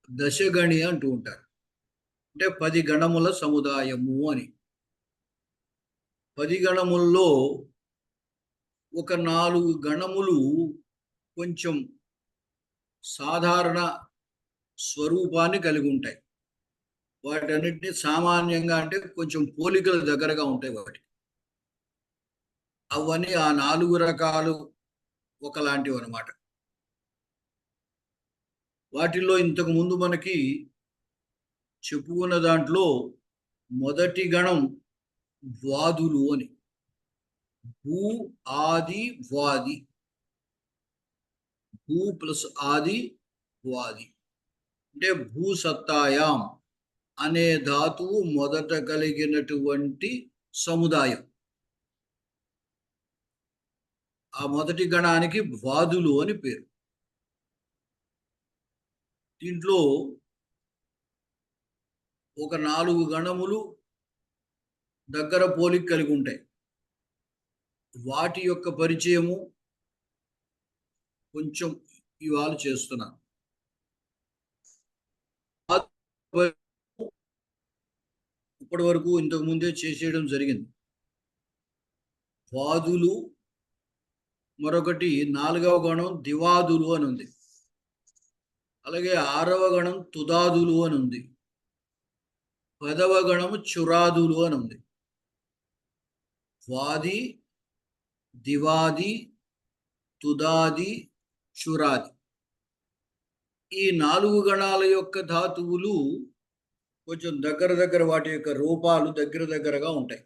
దశగణి అంటూ ఉంటారు. అంటే 10 గణముల సముదాయము అని. 10 గణముల్లో ఒక 4 గణములు కొంచెం సాధారణ స్వరూపాన్ని కలిగి ఉంటాయి. వాటన్నిటిని సామాన్యంగా అంటే కొంచెం పోలికలు దగ్గరగా ఉంటాయి వాటికి. అవన్నీ ఆ 4 రకాలు ఒకలాంటివి అన్నమాట. వాటిల్లో ఇంతకు ముందు మనకి చెప్పుకున్న దాంట్లో మొదటి గణం వాదులు అని. భూ ఆది వాది, భూ ప్లస్ ఆది వాది అంటే భూసత్తాయాం అనే ధాతువు మొదట కలిగినటువంటి సముదాయం. ఆ మొదటి గణానికి వాదులు అని పేరు. దీంట్లో ఒక 4 గణములు దగ్గర పోలిక కలిగి ఉంటాయి. వాటి యొక్క పరిచయము కొంచెం ఇవాళ చేస్తున్నాను. ఇప్పటి వరకు ఇంతకు ముందే చేసేయడం జరిగింది. వాదులు, మరొకటి 4వ గణం దివాదులు అని ఉంది. అలాగే 6వ గణం తుదాదులు అని ఉంది. 10వ గణము చురాదులు అని ఉంది. వాది, దివాది, తుదాది, చురాది ఈ 4 గణాల యొక్క ధాతువులు కొంచెం దగ్గర వాటి యొక్క రూపాలు దగ్గరగా ఉంటాయి.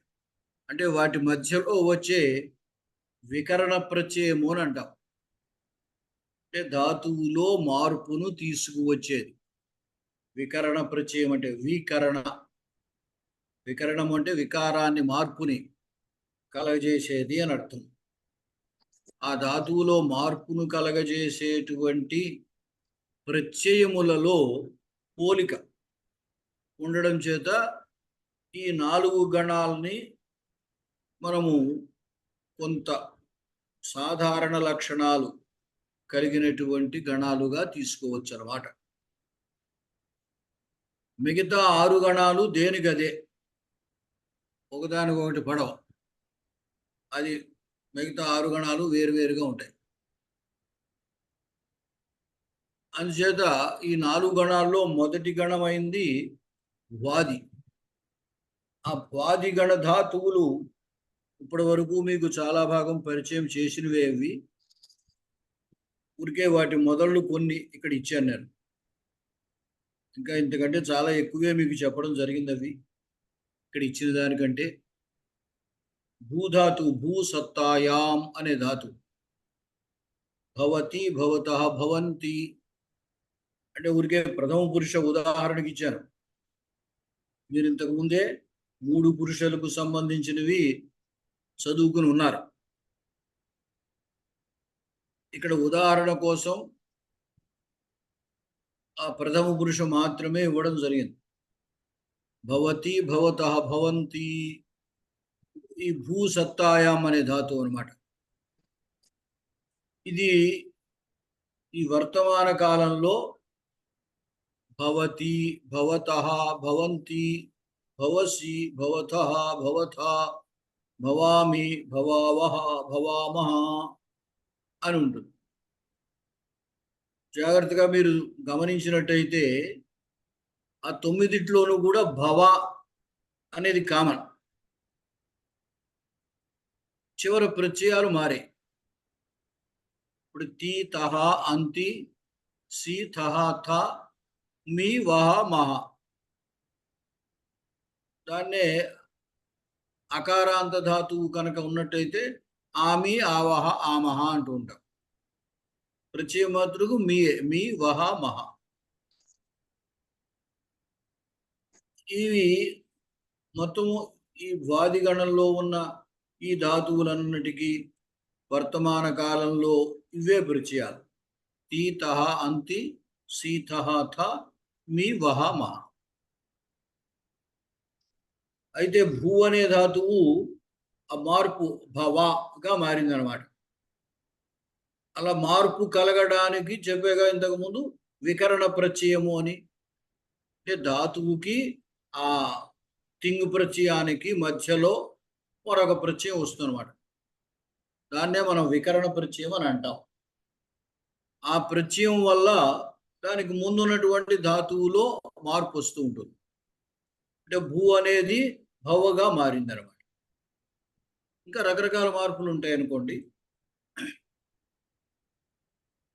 అంటే వాటి మధ్యలో వచ్చే వికరణ ప్రత్యయము అని అంటాం. అంటే ధాతువులో మార్పును తీసుకువచ్చేది వికరణ ప్రత్యయం. అంటే వికరణం అంటే వికారాన్ని, మార్పుని కలగజేసేది అని అర్థం. ఆ ధాతువులో మార్పును కలగజేసేటువంటి ప్రత్యయములలో పోలిక ఉండడం చేత ఈ 4 గణాలని మనము కొంత సాధారణ లక్షణాలు కలిగినటువంటి గణాలుగా తీసుకోవచ్చు అన్నమాట. మిగతా 6 గణాలు దేనికదే, ఒకదానికొకటి పడవ. అది మిగతా 6 గణాలు వేరువేరుగా ఉంటాయి. అందుచేత ఈ 4 గణాల్లో మొదటి గణమైంది వాది. ఆ వాది గణ ధాతువులు ఇప్పటి వరకు మీకు చాలా భాగం పరిచయం చేసినవే. అవి ఊరికే వాటి మొదళ్ళు కొన్ని ఇక్కడ ఇచ్చాను నేను. ఇంకా ఇంతకంటే చాలా ఎక్కువే మీకు చెప్పడం జరిగింది. అవి ఇక్కడ ఇచ్చిన దానికంటే. భూధాతు, భూసత్తాయాం అనే ధాతు. భవతి, భవతః, భవంతి అంటే ఊరికే ప్రథమ పురుష ఉదాహరణకి ఇచ్చాను. మీరు ఇంతకు ముందే 3 పురుషులకు సంబంధించినవి చదువుకుని ఉన్నారు. ఇక్కడ ఉదాహరణ కోసం ఆ ప్రథమ పురుష మాత్రమే ఇవ్వడం జరిగింది. భవతి, భవతః, భవంతి ఈ భూసత్తాయాం అనే ధాతువు అన్నమాట. ఇది ఈ వర్తమాన కాలంలో భవతి, భవతః, భవంతి, భవసి, భవతః, భవథా, భవామి, భవావహ, భవామహ అని ఉంటుంది. జాగ్రత్తగా మీరు గమనించినట్టయితే ఆ 9 కూడా భవ అనేది కామన్. చివరి ప్రత్యయాలు మారాయి. ఇప్పుడు తి, తహ, అంతి, సి, థహ, థ, మీ, వహ, మహ. దాన్నే అకారాంత ధాతువు కనుక ఉన్నట్టయితే ఆమి, ఆవహ, ఆమహ అంటూ ఉంటాం. ప్రత్యయ మాతృకు మీ, వహ, మహ. ఇవి మొత్తము ఈ వాది గణంలో ఉన్న ఈ ధాతువులన్నిటికీ వర్తమాన కాలంలో ఇవే పరిచయాలు. తి, తహ, అంతి, సి, థహ, థ, మీ, వహ, మహ. అయితే భూ అనే ధాతువు ఆ మార్పు భవగా మారిందనమాట. అలా మార్పు కలగడానికి చెప్పేగా ఇంతకుముందు వికరణ ప్రత్యయము అని. అంటే ధాతువుకి ఆ తింగు ప్రత్యయానికి మధ్యలో మరొక ప్రత్యయం వస్తుందన్నమాట. దాన్నే మనం వికరణ ప్రత్యయం అని అంటాం. ఆ ప్రత్యయం వల్ల దానికి ముందున్నటువంటి ధాతువులో మార్పు వస్తూ ఉంటుంది. అంటే భూ అనేది భవగా మారిందనమాట. ఇంకా రకరకాల మార్పులు ఉంటాయి అనుకోండి.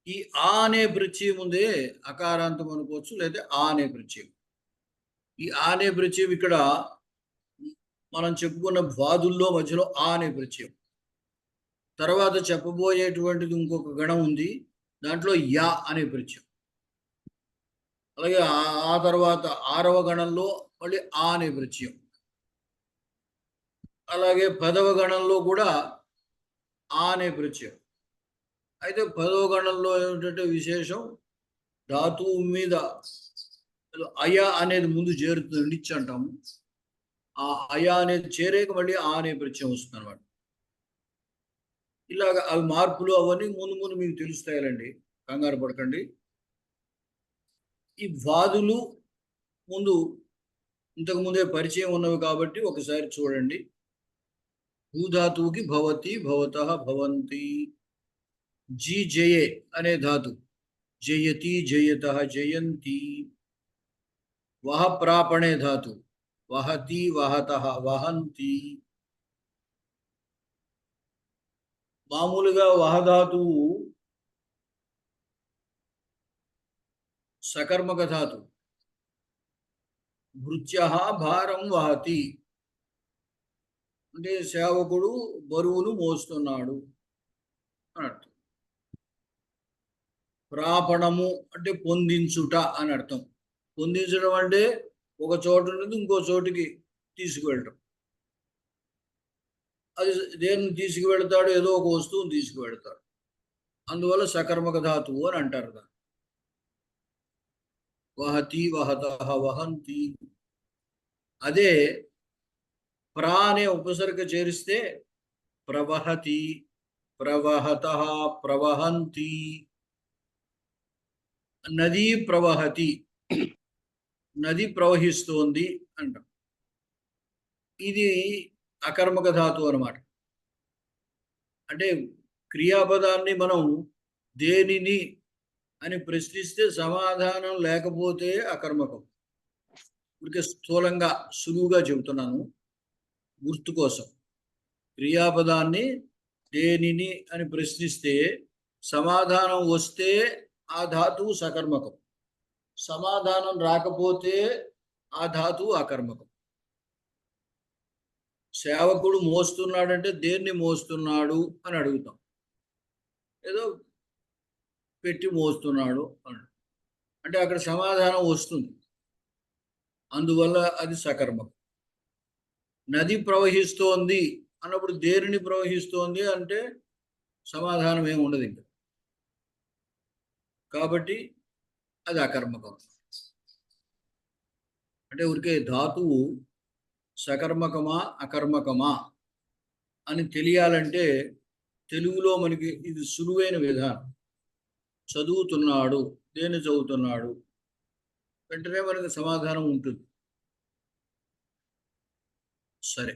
ఈ ఆ అనే ప్రత్యయం ఉందే, అకారాంతం అనుకోవచ్చు, లేదా ఆ అనే ప్రత్యయం. ఈ ఆ అనే ప్రత్యయం ఇక్కడ మనం చెప్పుకున్న వాదుల్లో మధ్యలో ఆ అనే ప్రత్యయం. తర్వాత చెప్పబోయేటువంటిది ఇంకొక గణం ఉంది, దాంట్లో యా అనే ప్రత్యయం. అలాగే ఆ తర్వాత 6వ గణంలో మళ్ళీ ఆ అనే ప్రత్యయం. అలాగే 10వ గణంలో కూడా ఆ అనే ప్రత్యయం. అయితే 10వ గణంలో ఏమిటంటే విశేషం, ధాతువు మీద అయ అనేది ముందు చేరుతుంది, నిచ్చి అంటాము. ఆ అయ అనేది చేరేక మళ్ళీ ఆ అనే ప్రత్యయం వస్తుంది అనమాట. ఇలాగ అవి మార్పులు అవన్నీ ముందు ముందు మీకు తెలుస్తాయండి, కంగారు పడకండి. ఈ వాదులు ముందు ఇంతకు ముందే పరిచయం ఉన్నవి కాబట్టి ఒకసారి చూడండి. భూధాతువుకి భవతి, భవతః, భవంతి. జీ జయే అనే ధాతు, జయతి, జయతః, జయంతి. వహ ప్రాపణే ధాతు, వహతి, వహతః, వహంతి. మామూలుగా వహధాతువు సకర్మక ధాతు. భృత్యః భారం వహతి అంటే సేవకుడు బరువును మోస్తున్నాడు అని అర్థం. ప్రాపణము అంటే పొందించుట అని అర్థం. పొందించడం అంటే ఒక చోటు నుండి ఇంకో చోటుకి తీసుకువెళ్ళటం. అది దేన్ని తీసుకువెళ్తాడు, ఏదో ఒక వస్తువుని తీసుకువెళ్తాడు. అందువల్ల సకర్మక ధాతువు అని అంటారు దాన్ని. వహతి, వహతః, వహంతి. అదే ప్రా అనే ఉపసర్గ చేరిస్తే ప్రవహతి, ప్రవహతః, ప్రవహంతి. నదీ ప్రవహతి, నది ప్రవహిస్తోంది అంటాం. ఇది అకర్మక ధాతువు అన్నమాట. అంటే క్రియాపదాన్ని మనం దేనిని అని ప్రశ్నిస్తే సమాధానం లేకపోతే అకర్మకం. ఇక స్థూలంగా సులువుగా చెబుతున్నాను గుర్తు కోసం. క్రియాపదాన్ని దేనిని అని ప్రశ్నిస్తే సమాధానం వస్తే ఆ ధాతువు సకర్మకం, సమాధానం రాకపోతే ఆ ధాతువు అకర్మకం. సేవకుడు మోస్తున్నాడంటే దేన్ని మోస్తున్నాడు అని అడుగుతాం. ఏదో పెట్టి మోస్తున్నాడు అని అంటే అక్కడ సమాధానం వస్తుంది, అందువల్ల అది సకర్మకం. నది ప్రవహిస్తోంది అన్నప్పుడు దేనిని ప్రవహిస్తోంది అంటే సమాధానం ఏమి ఉండదు ఇంకా, కాబట్టి అది అకర్మకం. అంటే ఊరికే ధాతువు సకర్మకమా అకర్మకమా అని తెలియాలంటే తెలుగులో మనకి ఇది సులువైన విధానం. చదువుతున్నాడు, దేన్ని చదువుతున్నాడు వెంటనే మనకి సమాధానం ఉంటుంది. సరే,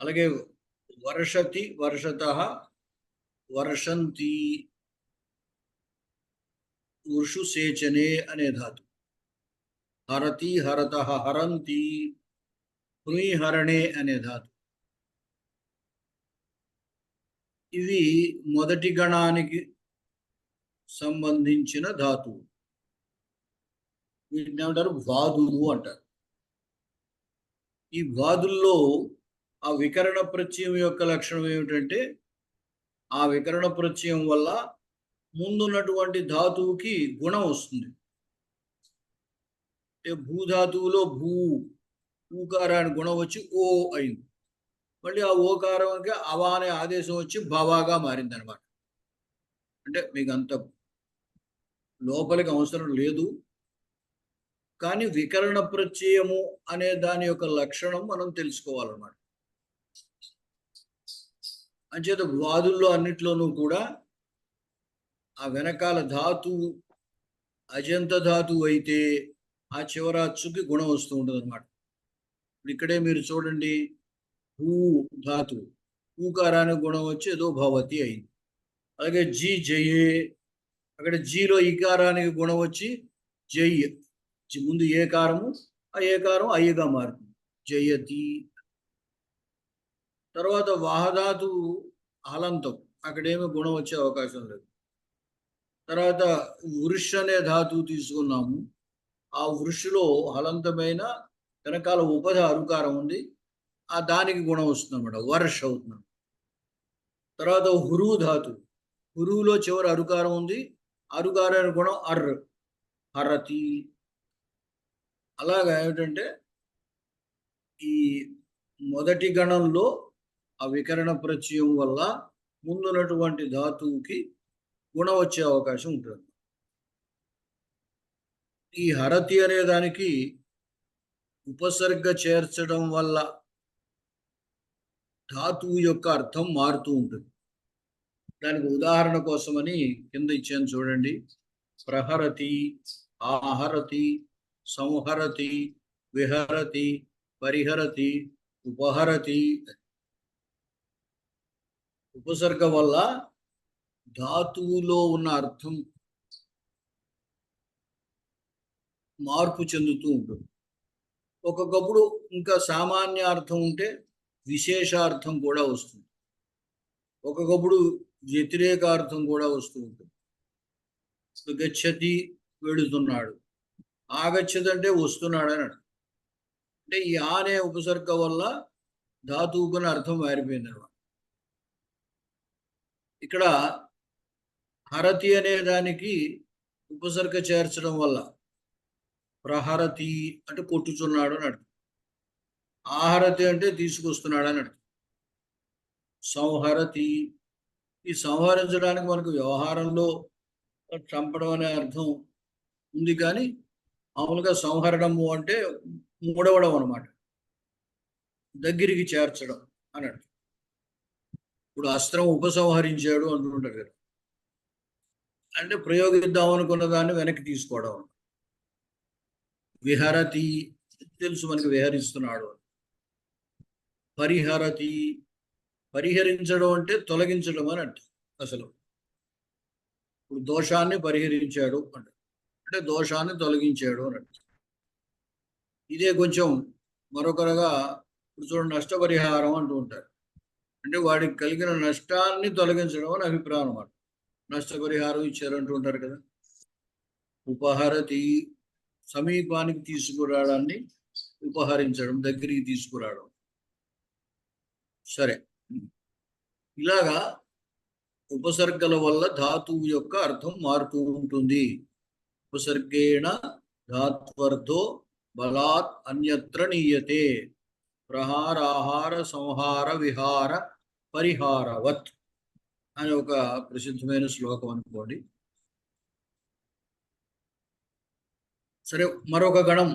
అలాగే వర్షతి, వర్షతః, వర్షంతి. వృషు సేచనే అనే ధాతు. హరతి, హరతః, హరంతి. హృహరణే అనే ధాతు. ఇవి మొదటి గణానికి సంబంధించిన ధాతువు. వీటిని ఏమంటారు? వాదులు అంటారు. ఈ వాదుల్లో ఆ వికరణ ప్రత్యయం యొక్క లక్షణం ఏమిటంటే ఆ వికరణ ప్రత్యయం వల్ల ముందున్నటువంటి ధాతువుకి గుణం వస్తుంది. అంటే భూధాతువులో భూ ఊకారానికి గుణం వచ్చి ఓ అయింది. మళ్ళీ ఆ ఓకారానికి అవా అనే ఆదేశం వచ్చి భవాగా మారింది అనమాట. అంటే మీకు అంత లోపలికి అవసరం లేదు, కానీ వికరణ ప్రత్యయము అనే దాని యొక్క లక్షణం మనం తెలుసుకోవాలన్నమాట. అంచేత వాదుల్లో అన్నిట్లోనూ కూడా ఆ వెనకాల ధాతువు అజంత ధాతువు అయితే ఆ చివర అచ్చుకి గుణం వస్తూ ఉంటుంది అనమాట. ఇక్కడే మీరు చూడండి, భూ ధాతువు ఊకారానికి గుణం వచ్చి ఏదో భవతి అయింది. అలాగే జీ జయే, అక్కడ జీలో ఈకారానికి గుణం వచ్చి జయ్య, ముందు ఏకారము, ఆ ఏకారం అయ్యగా మారుతుంది, జయతి. తర్వాత వాహధాతువు హలంతం, అక్కడేమి గుణం వచ్చే అవకాశం లేదు. తర్వాత వృష్ అనే ధాతువు తీసుకున్నాము, ఆ వృషులో హలంతమైన వెనకాల ఉపధ అరుకారం ఉంది, ఆ దానికి గుణం వస్తుంది అనమాట, వర్ష అవుతుంది. తర్వాత హురు ధాతు, హురువులో చివరి అరుకారం ఉంది, అరుకారానికి గుణం అర్, హరతి. అలాగా ఏమిటంటే ఈ మొదటి గణంలో ఆ వికరణ ప్రత్యయం వల్ల ముందున్నటువంటి ధాతువుకి గుణం వచ్చే అవకాశం ఉంటుంది. ఈ హరతి అనే దానికి ఉపసర్గ చేర్చడం వల్ల ధాతువు యొక్క అర్థం మారుతూ ఉంటుంది. దానికి ఉదాహరణ కోసమని కింద ఇచ్చాను చూడండి. ప్రహరతి, ఆహరతి, సంహరతి, విహరతి, పరిహరతి, ఉపహరతి. ఉపసర్గ వల్ల ధాతువులో ఉన్న అర్థం మార్పు చెందుతూ ఉంటుంది. ఒక్కొక్కప్పుడు ఇంకా సామాన్య అర్థం ఉంటే విశేషార్థం కూడా వస్తుంది, ఒక్కొక్కప్పుడు వ్యతిరేకార్థం కూడా వస్తూ ఉంటుంది. గచ్చతి వెళుతున్నాడు, ఆగచ్చతి అంటే వస్తున్నాడు అని అర్థం. అంటే ఈ అనే ఉపసర్గ వల్ల ధాతువుకున్న అర్థం మారిపోయింది అనమాట. ఇక్కడ హరతి అనే దానికి ఉపసర్గ చేర్చడం వల్ల ప్రహరతి అంటే కొట్టుచున్నాడు అని అర్థం, ఆహరతి అంటే తీసుకొస్తున్నాడు అని అర్థం, సంహరతి ఈ సంహరించడానికి మనకు వ్యవహారంలో చంపడం అనే అర్థం ఉంది, కానీ మామూలుగా సంహరణము అంటే మూడవడం అనమాట, దగ్గరికి చేర్చడం అని అర్థం. ఇప్పుడు అస్త్రం ఉపసంహరించాడు అంటుంటారు కదా, అంటే ప్రయోగిద్దాం అనుకున్న దాన్ని వెనక్కి తీసుకోవడం. విహరతి తెలుసు మనకి, విహరిస్తున్నాడు. పరిహరతి, పరిహరించడం అంటే తొలగించడం అని అర్థం. అసలు ఇప్పుడు దోషాన్ని పరిహరించాడు అంటే దోషాన్ని తొలగించాడు అని అర్థం. ఇదే కొంచెం మరొకరుగా ఇప్పుడు చూడండి, నష్టపరిహారం అంటూ ఉంటారు, అంటే వాడికి కలిగిన నష్టాన్ని తొలగించడం అని అభిప్రాయం అన్నమాట. నష్టపరిహారం ఇచ్చారంటూ ఉంటారు కదా. ఉపహరతి సమీపానికి తీసుకురావడాన్ని ఉపహరించడం, దగ్గరికి తీసుకురావడం. సరే, ఇలాగా ఉపసర్గల వల్ల ధాతువు యొక్క అర్థం మారుతూ ఉంటుంది. ఉపసర్గేణ ధాత్వర్థో బలాత్ అన్యత్ర నీయతే, ప్రహారాహార సంహార విహార పరిహారవత్ అని ఒక ప్రసిద్ధమైన శ్లోకం అనుకోండి. సరే, మరొక గణం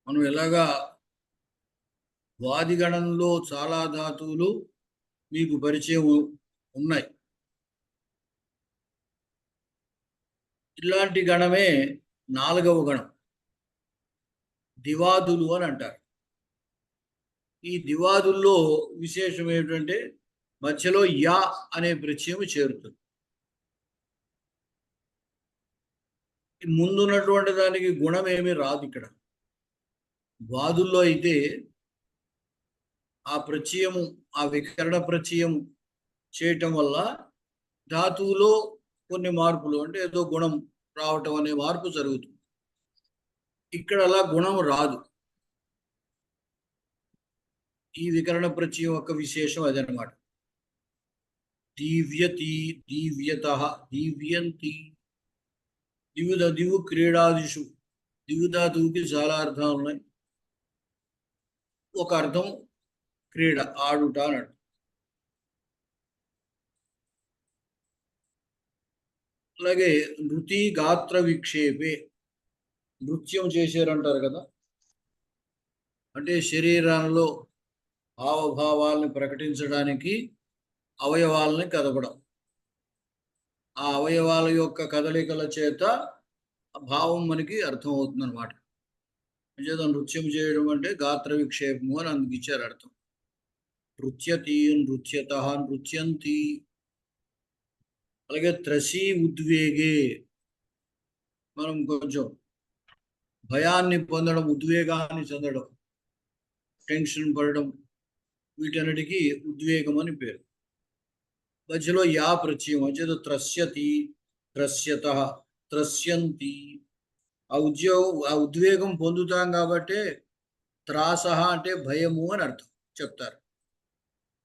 మనం ఎలాగా వాది గణంలో చాలా ధాతువులు మీకు పరిచయం ఉన్నాయి. ఇలాంటి గణమే 4వ గణం, దివాదులు అని అంటారు. ఈ దివాదుల్లో విశేషం ఏమిటంటే మధ్యలో యా అనే ప్రత్యయం చేరుతుంది. ముందున్నటువంటి దానికి గుణం ఏమీ రాదు. ఇక్కడ వాదుల్లో అయితే ఆ ప్రత్యయము, ఆ వికరణ ప్రత్యయం చేయటం వల్ల ధాతువులో కొన్ని మార్పులు, అంటే ఏదో గుణం రావటం అనే మార్పు జరుగుతుంది. ఇక్కడ అలా గుణం రాదు. ఈ వికరణ ప్రత్యయం యొక్క విశేషం అదనమాట. దీవ్యతి, దీవ్యత, దీవ్యంతి. దివు క్రీడాదిషు, దివు ధాతువుకి చాలా అర్థాలు ఉన్నాయి. ఒక అర్థం క్రీడ, ఆడుట అని అర్థం. అలాగే నృతి గాత్ర విక్షేపే, నృత్యం చేశారంటారు కదా, అంటే శరీరంలో హావభావాల్ని ప్రకటించడానికి అవయవాల్ని కదపడం. ఆ అవయవాల యొక్క కదలికల చేత భావం మనకి అర్థం అవుతుంది అనమాట. అంచేత నృత్యం చేయడం అంటే గాత్ర విక్షేపము అని అందుకు ఇచ్చారు అర్థం. నృత్యతి, నృత్యత, నృత్యంతి. అలాగే త్రసి ఉద్వేగే, మనం కొంచెం భయాన్ని పొందడం, ఉద్వేగాన్ని చెందడం, టెన్షన్ పడడం, వీటన్నిటికీ ఉద్వేగం అని పేరు. మధ్యలో యా ప్రత్యయం, అంచేత త్రస్యతి, త్రస్యత, త్రస్యంతి. ఆ ఉద్వేగం పొందుతాం కాబట్టి త్రాసహ అంటే భయము అని అర్థం చెప్తారు.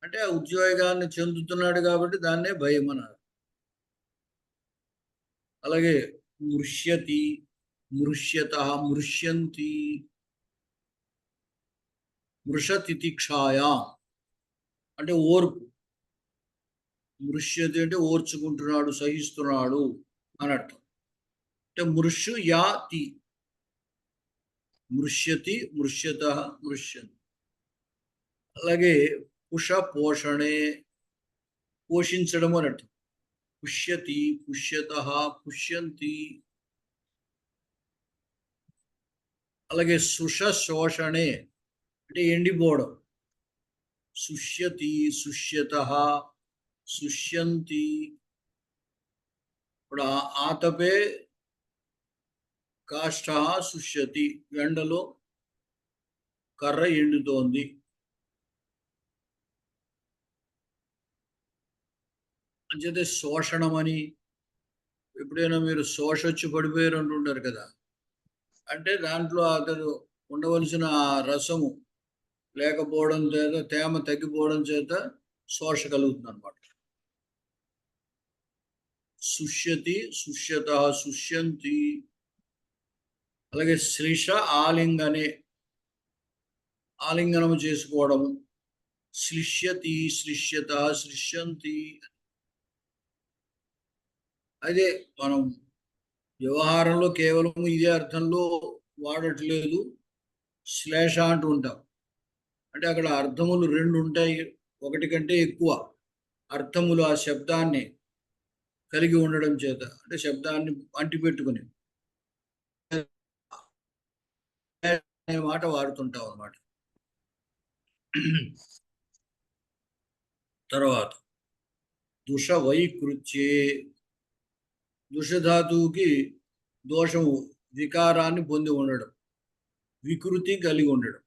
అంటే ఆ ఉద్వేగాన్ని చెందుతున్నాడు కాబట్టి దాన్నే భయం అన్నారు. అలాగే మృష్యతి, మృష్యత, మృష్యంతి, మృషతితిక్షాయా అంటే ఓర్పు. మృష్యతి అంటే ఓర్చుకుంటున్నాడు, సహిస్తున్నాడు అని అర్థం. అంటే మృష్యు యాతి, మృష్యతి, మృష్యత, మృష్యంతి. అలాగే పుష పోషణే, పోషించడం అని అర్థం. పుష్యతి, పుష్యత, పుష్యంతి. అలాగే సుష శోషణే అంటే ఎండిపోవడం. శుష్యతి, శుష్యత, శుష్యంతి. ఇప్పుడు ఆతపే కాష్ట శుష్యతి, ఎండలో కర్ర ఎండుతోంది. అంచేతే శోషణమని, ఎప్పుడైనా మీరు శోషొచ్చి పడిపోయారు అంటుంటారు కదా, అంటే దాంట్లో అతను ఉండవలసిన రసము లేకపోవడం చేత, తేమ తగ్గిపోవడం చేత శోష కలుగుతుంది అనమాట. శుష్యతి, శుష్యత, శుష్యంతి. అలాగే శ్లిష ఆలింగనే, ఆలింగనము చేసుకోవడము. శ్లిష్యతి, శ్లిష్యత, శ్లిష్యంతి. అదే మనం వ్యవహారంలో కేవలం ఇదే అర్థంలో వాడట్లేదు, శ్లేష అంటూ ఉంటాం. అంటే అక్కడ అర్థములు 2 ఉంటాయి, ఒకటి కంటే ఎక్కువ అర్థములు ఆ శబ్దాన్ని కలిగి ఉండడం చేత, అంటే శబ్దాన్ని అంటిపెట్టుకుని అనే మాట వాడుతుంటాం అన్నమాట. తర్వాత దుష వైకృత్యే, దుషధాతువుకి దోషము, వికారాన్ని పొంది ఉండడం, వికృతి కలిగి ఉండడం.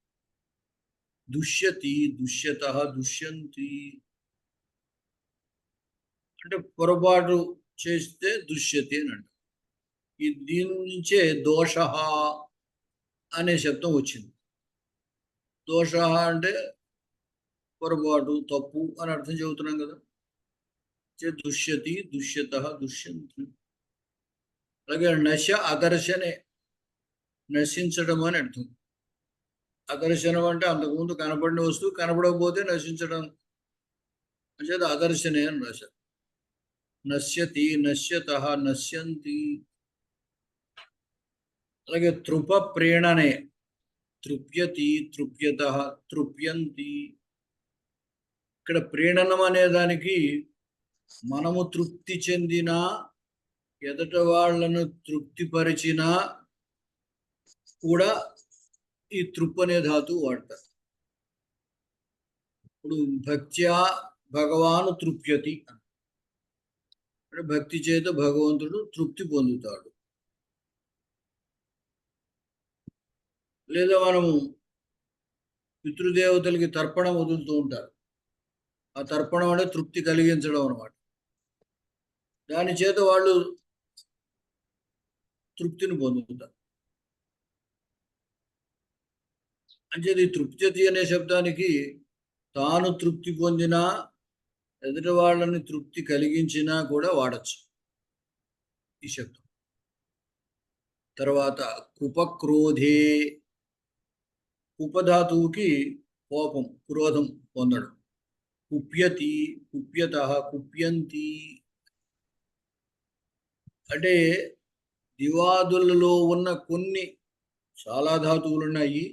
దుష్యతి, దుష్యత, దుష్యంతి అంటే పొరపాటు చేస్తే దుష్యతి అని అంటారు. దీని నుంచే దోష అనే శబ్దం వచ్చింది. దోష అంటే పొరపాటు, తప్పు అని అర్థం చెబుతున్నాం కదా. దుష్యతి, దుష్యత, దుష్యంతి. అలాగే నశ అదర్శనే, నశించడం అని అర్థం. అదర్శనం అంటే అంతకుముందు కనపడిన వస్తువు కనపడకపోతే నశించడం. అంటే అదర్శనే అని రాశారు. నశ్యతి, నశ్యత, నశ్యంతి. అలాగే తృప ప్రేణనే, తృప్యతి, తృప్యత, తృప్యంతి. ఇక్కడ ప్రేణనం అనే దానికి మనము తృప్తి చెందినా, ఎదట వాళ్ళను తృప్తిపరిచినా కూడా ఈ తృప్ అనే ధాతువు వాడతారు. ఇప్పుడు భక్త్యా భగవాను తృప్యతి అంటే భక్తి చేత భగవంతుడు తృప్తి పొందుతాడు. లేదా మనము పితృదేవతలకి తర్పణం వదులుతూ ఉంటారు. ఆ తర్పణం అంటే తృప్తి కలిగించడం అన్నమాట. దాని చేత వాళ్ళు తృప్తిని పొందుతారు. అంచేది తృప్తి అనే శబ్దానికి తాను తృప్తి పొందినా, ఎదుటి వాళ్ళని తృప్తి కలిగించినా కూడా వాడచ్చు ఈ శబ్దం. తర్వాత కుపక్రోధే, కుపధాతువుకి కోపం, క్రోధం పొందడం. కుప్యతి, కుప్యత, కుప్యంతి అంటే దివాదులలో ఉన్న కొన్ని చాలా ధాతువులు ఉన్నాయి.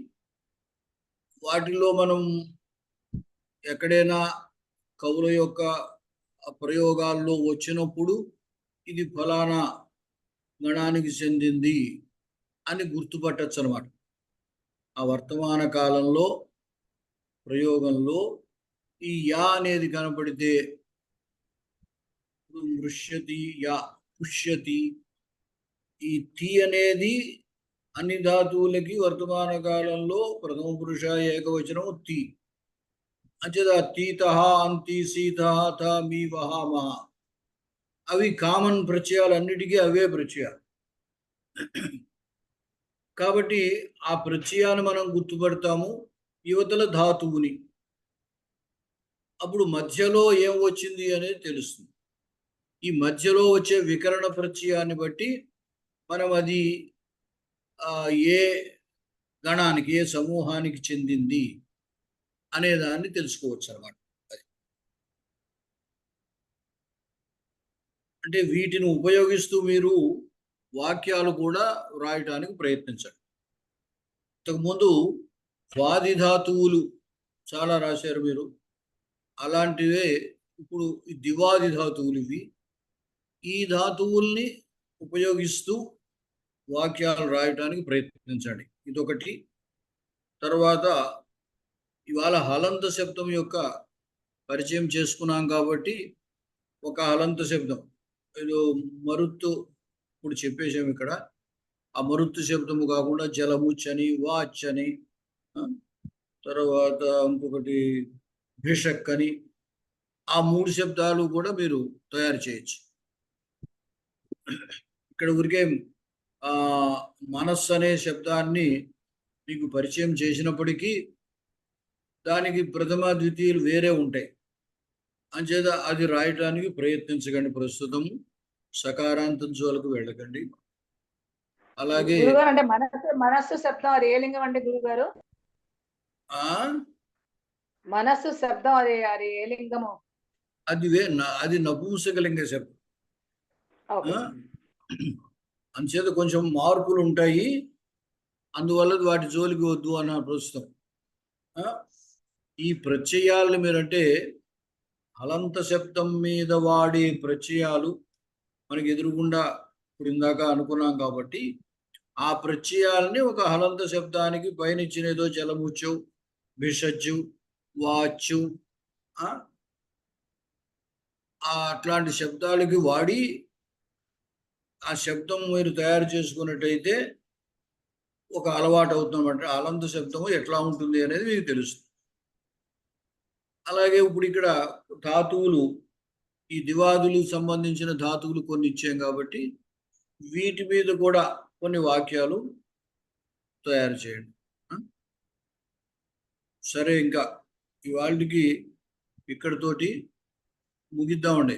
వాటిలో మనం ఎక్కడైనా కవుల యొక్క ప్రయోగాల్లో వచ్చినప్పుడు ఇది ఫలానా గణానికి చెందింది అని గుర్తుపట్టచ్చు అన్నమాట. ఆ వర్తమాన కాలంలో ప్రయోగంలో ఈ యా అనేది కనపడితే, మృష్యతి, యా, పుష్యతి, ఈ తి అనేది అన్ని ధాతువులకి వర్తమాన కాలంలో ప్రథమ పురుష ఏకవచనం తి. అంచేత తీత, అంతి, సీత, త, మీ, వహ, మహ అవి కామన్ ప్రత్యయాలు, అన్నిటికీ అవే ప్రత్యయాలు. కాబట్టి ఆ ప్రత్యయాన్ని మనం గుర్తుపడతాము, యువతల ధాతువుని. అప్పుడు మధ్యలో ఏం వచ్చింది అనేది తెలుస్తుంది. ఈ మధ్యలో వచ్చే వికరణ ప్రత్యయాన్ని బట్టి మనం అది ఏ గణానికి, ఏ సమూహానికి చెందింది అనే దాన్ని తెలుసుకోవచ్చు అన్నమాట. అంటే వీటిని ఉపయోగిస్తూ మీరు వాక్యాలు కూడా వ్రాయటానికి ప్రయత్నించండి. ఇంతకుముందు వాది ధాతువులు చాలా రాశారు మీరు. అలాంటివే ఇప్పుడు ఈ దివాది ధాతువులు ఇవి. ఈ ధాతువుల్ని ఉపయోగిస్తూ వాక్యాలు రాయటానికి ప్రయత్నించండి. ఇదొకటి. తర్వాత ఇవాళ హలంత శబ్దం యొక్క పరిచయం చేసుకున్నాం కాబట్టి ఒక హలంత శబ్దం ఏదో మరుత్తు ఇప్పుడు చెప్పేసాము ఇక్కడ. ఆ మరుత్తు శబ్దము కాకుండా జలముచ్చని, వాచని, తర్వాత ఇంకొకటి భిషక్ అని, ఆ 3 శబ్దాలు కూడా మీరు తయారు చేయొచ్చు. ఇక్కడ ఊరికే మనస్సు అనే శబ్దాన్ని మీకు పరిచయం చేసినప్పటికీ దానికి ప్రథమ ద్వితీయులు వేరే ఉంటాయి. అంచేత అది రాయటానికి ప్రయత్నించకండి. ప్రస్తుతం సకారాంతం జోలకు వెళ్ళకండి. అలాగే గురుగారు అంటే మనస్సు శబ్దం అది ఏ లింగం అండి గురుగారు? మనస్సు శబ్దం అది ఏ లింగము? అది నపుంసకలింగ శబ్దం. అంచేత కొంచెం మార్పులు ఉంటాయి. అందువల్ల వాటి జోలికి వద్దు అన్న ప్రస్తుతం. ఈ ప్రత్యయాలను మీరంటే హలంత శబ్దం మీద వాడే ప్రత్యయాలు మనకి ఎదురుగుండా ఇప్పుడు ఇందాక అనుకున్నాం కాబట్టి ఆ ప్రత్యయాలని ఒక హలంత శబ్దానికి పైన ఇచ్చిన ఏదో జలముచ్చు, భిషజ్జు, వాచ్చు అట్లాంటి శబ్దాలకి వాడి ఆ శబ్దం మీరు తయారు చేసుకున్నట్టయితే ఒక అలవాటు అవుతుందన్నమాట. హలంత శబ్దము ఎట్లా ఉంటుంది అనేది మీకు తెలుస్తుంది. అలాగే ఇప్పుడు ఇక్కడ ధాతువులు, ఈ దివాదులకు సంబంధించిన ధాతువులు కొన్ని ఇచ్చాం కాబట్టి వీటి మీద కూడా కొన్ని వాక్యాలు తయారు చేయండి. సరే, ఇంకా ఇవాళకి ఇక్కడితోటి ముగిద్దామండి.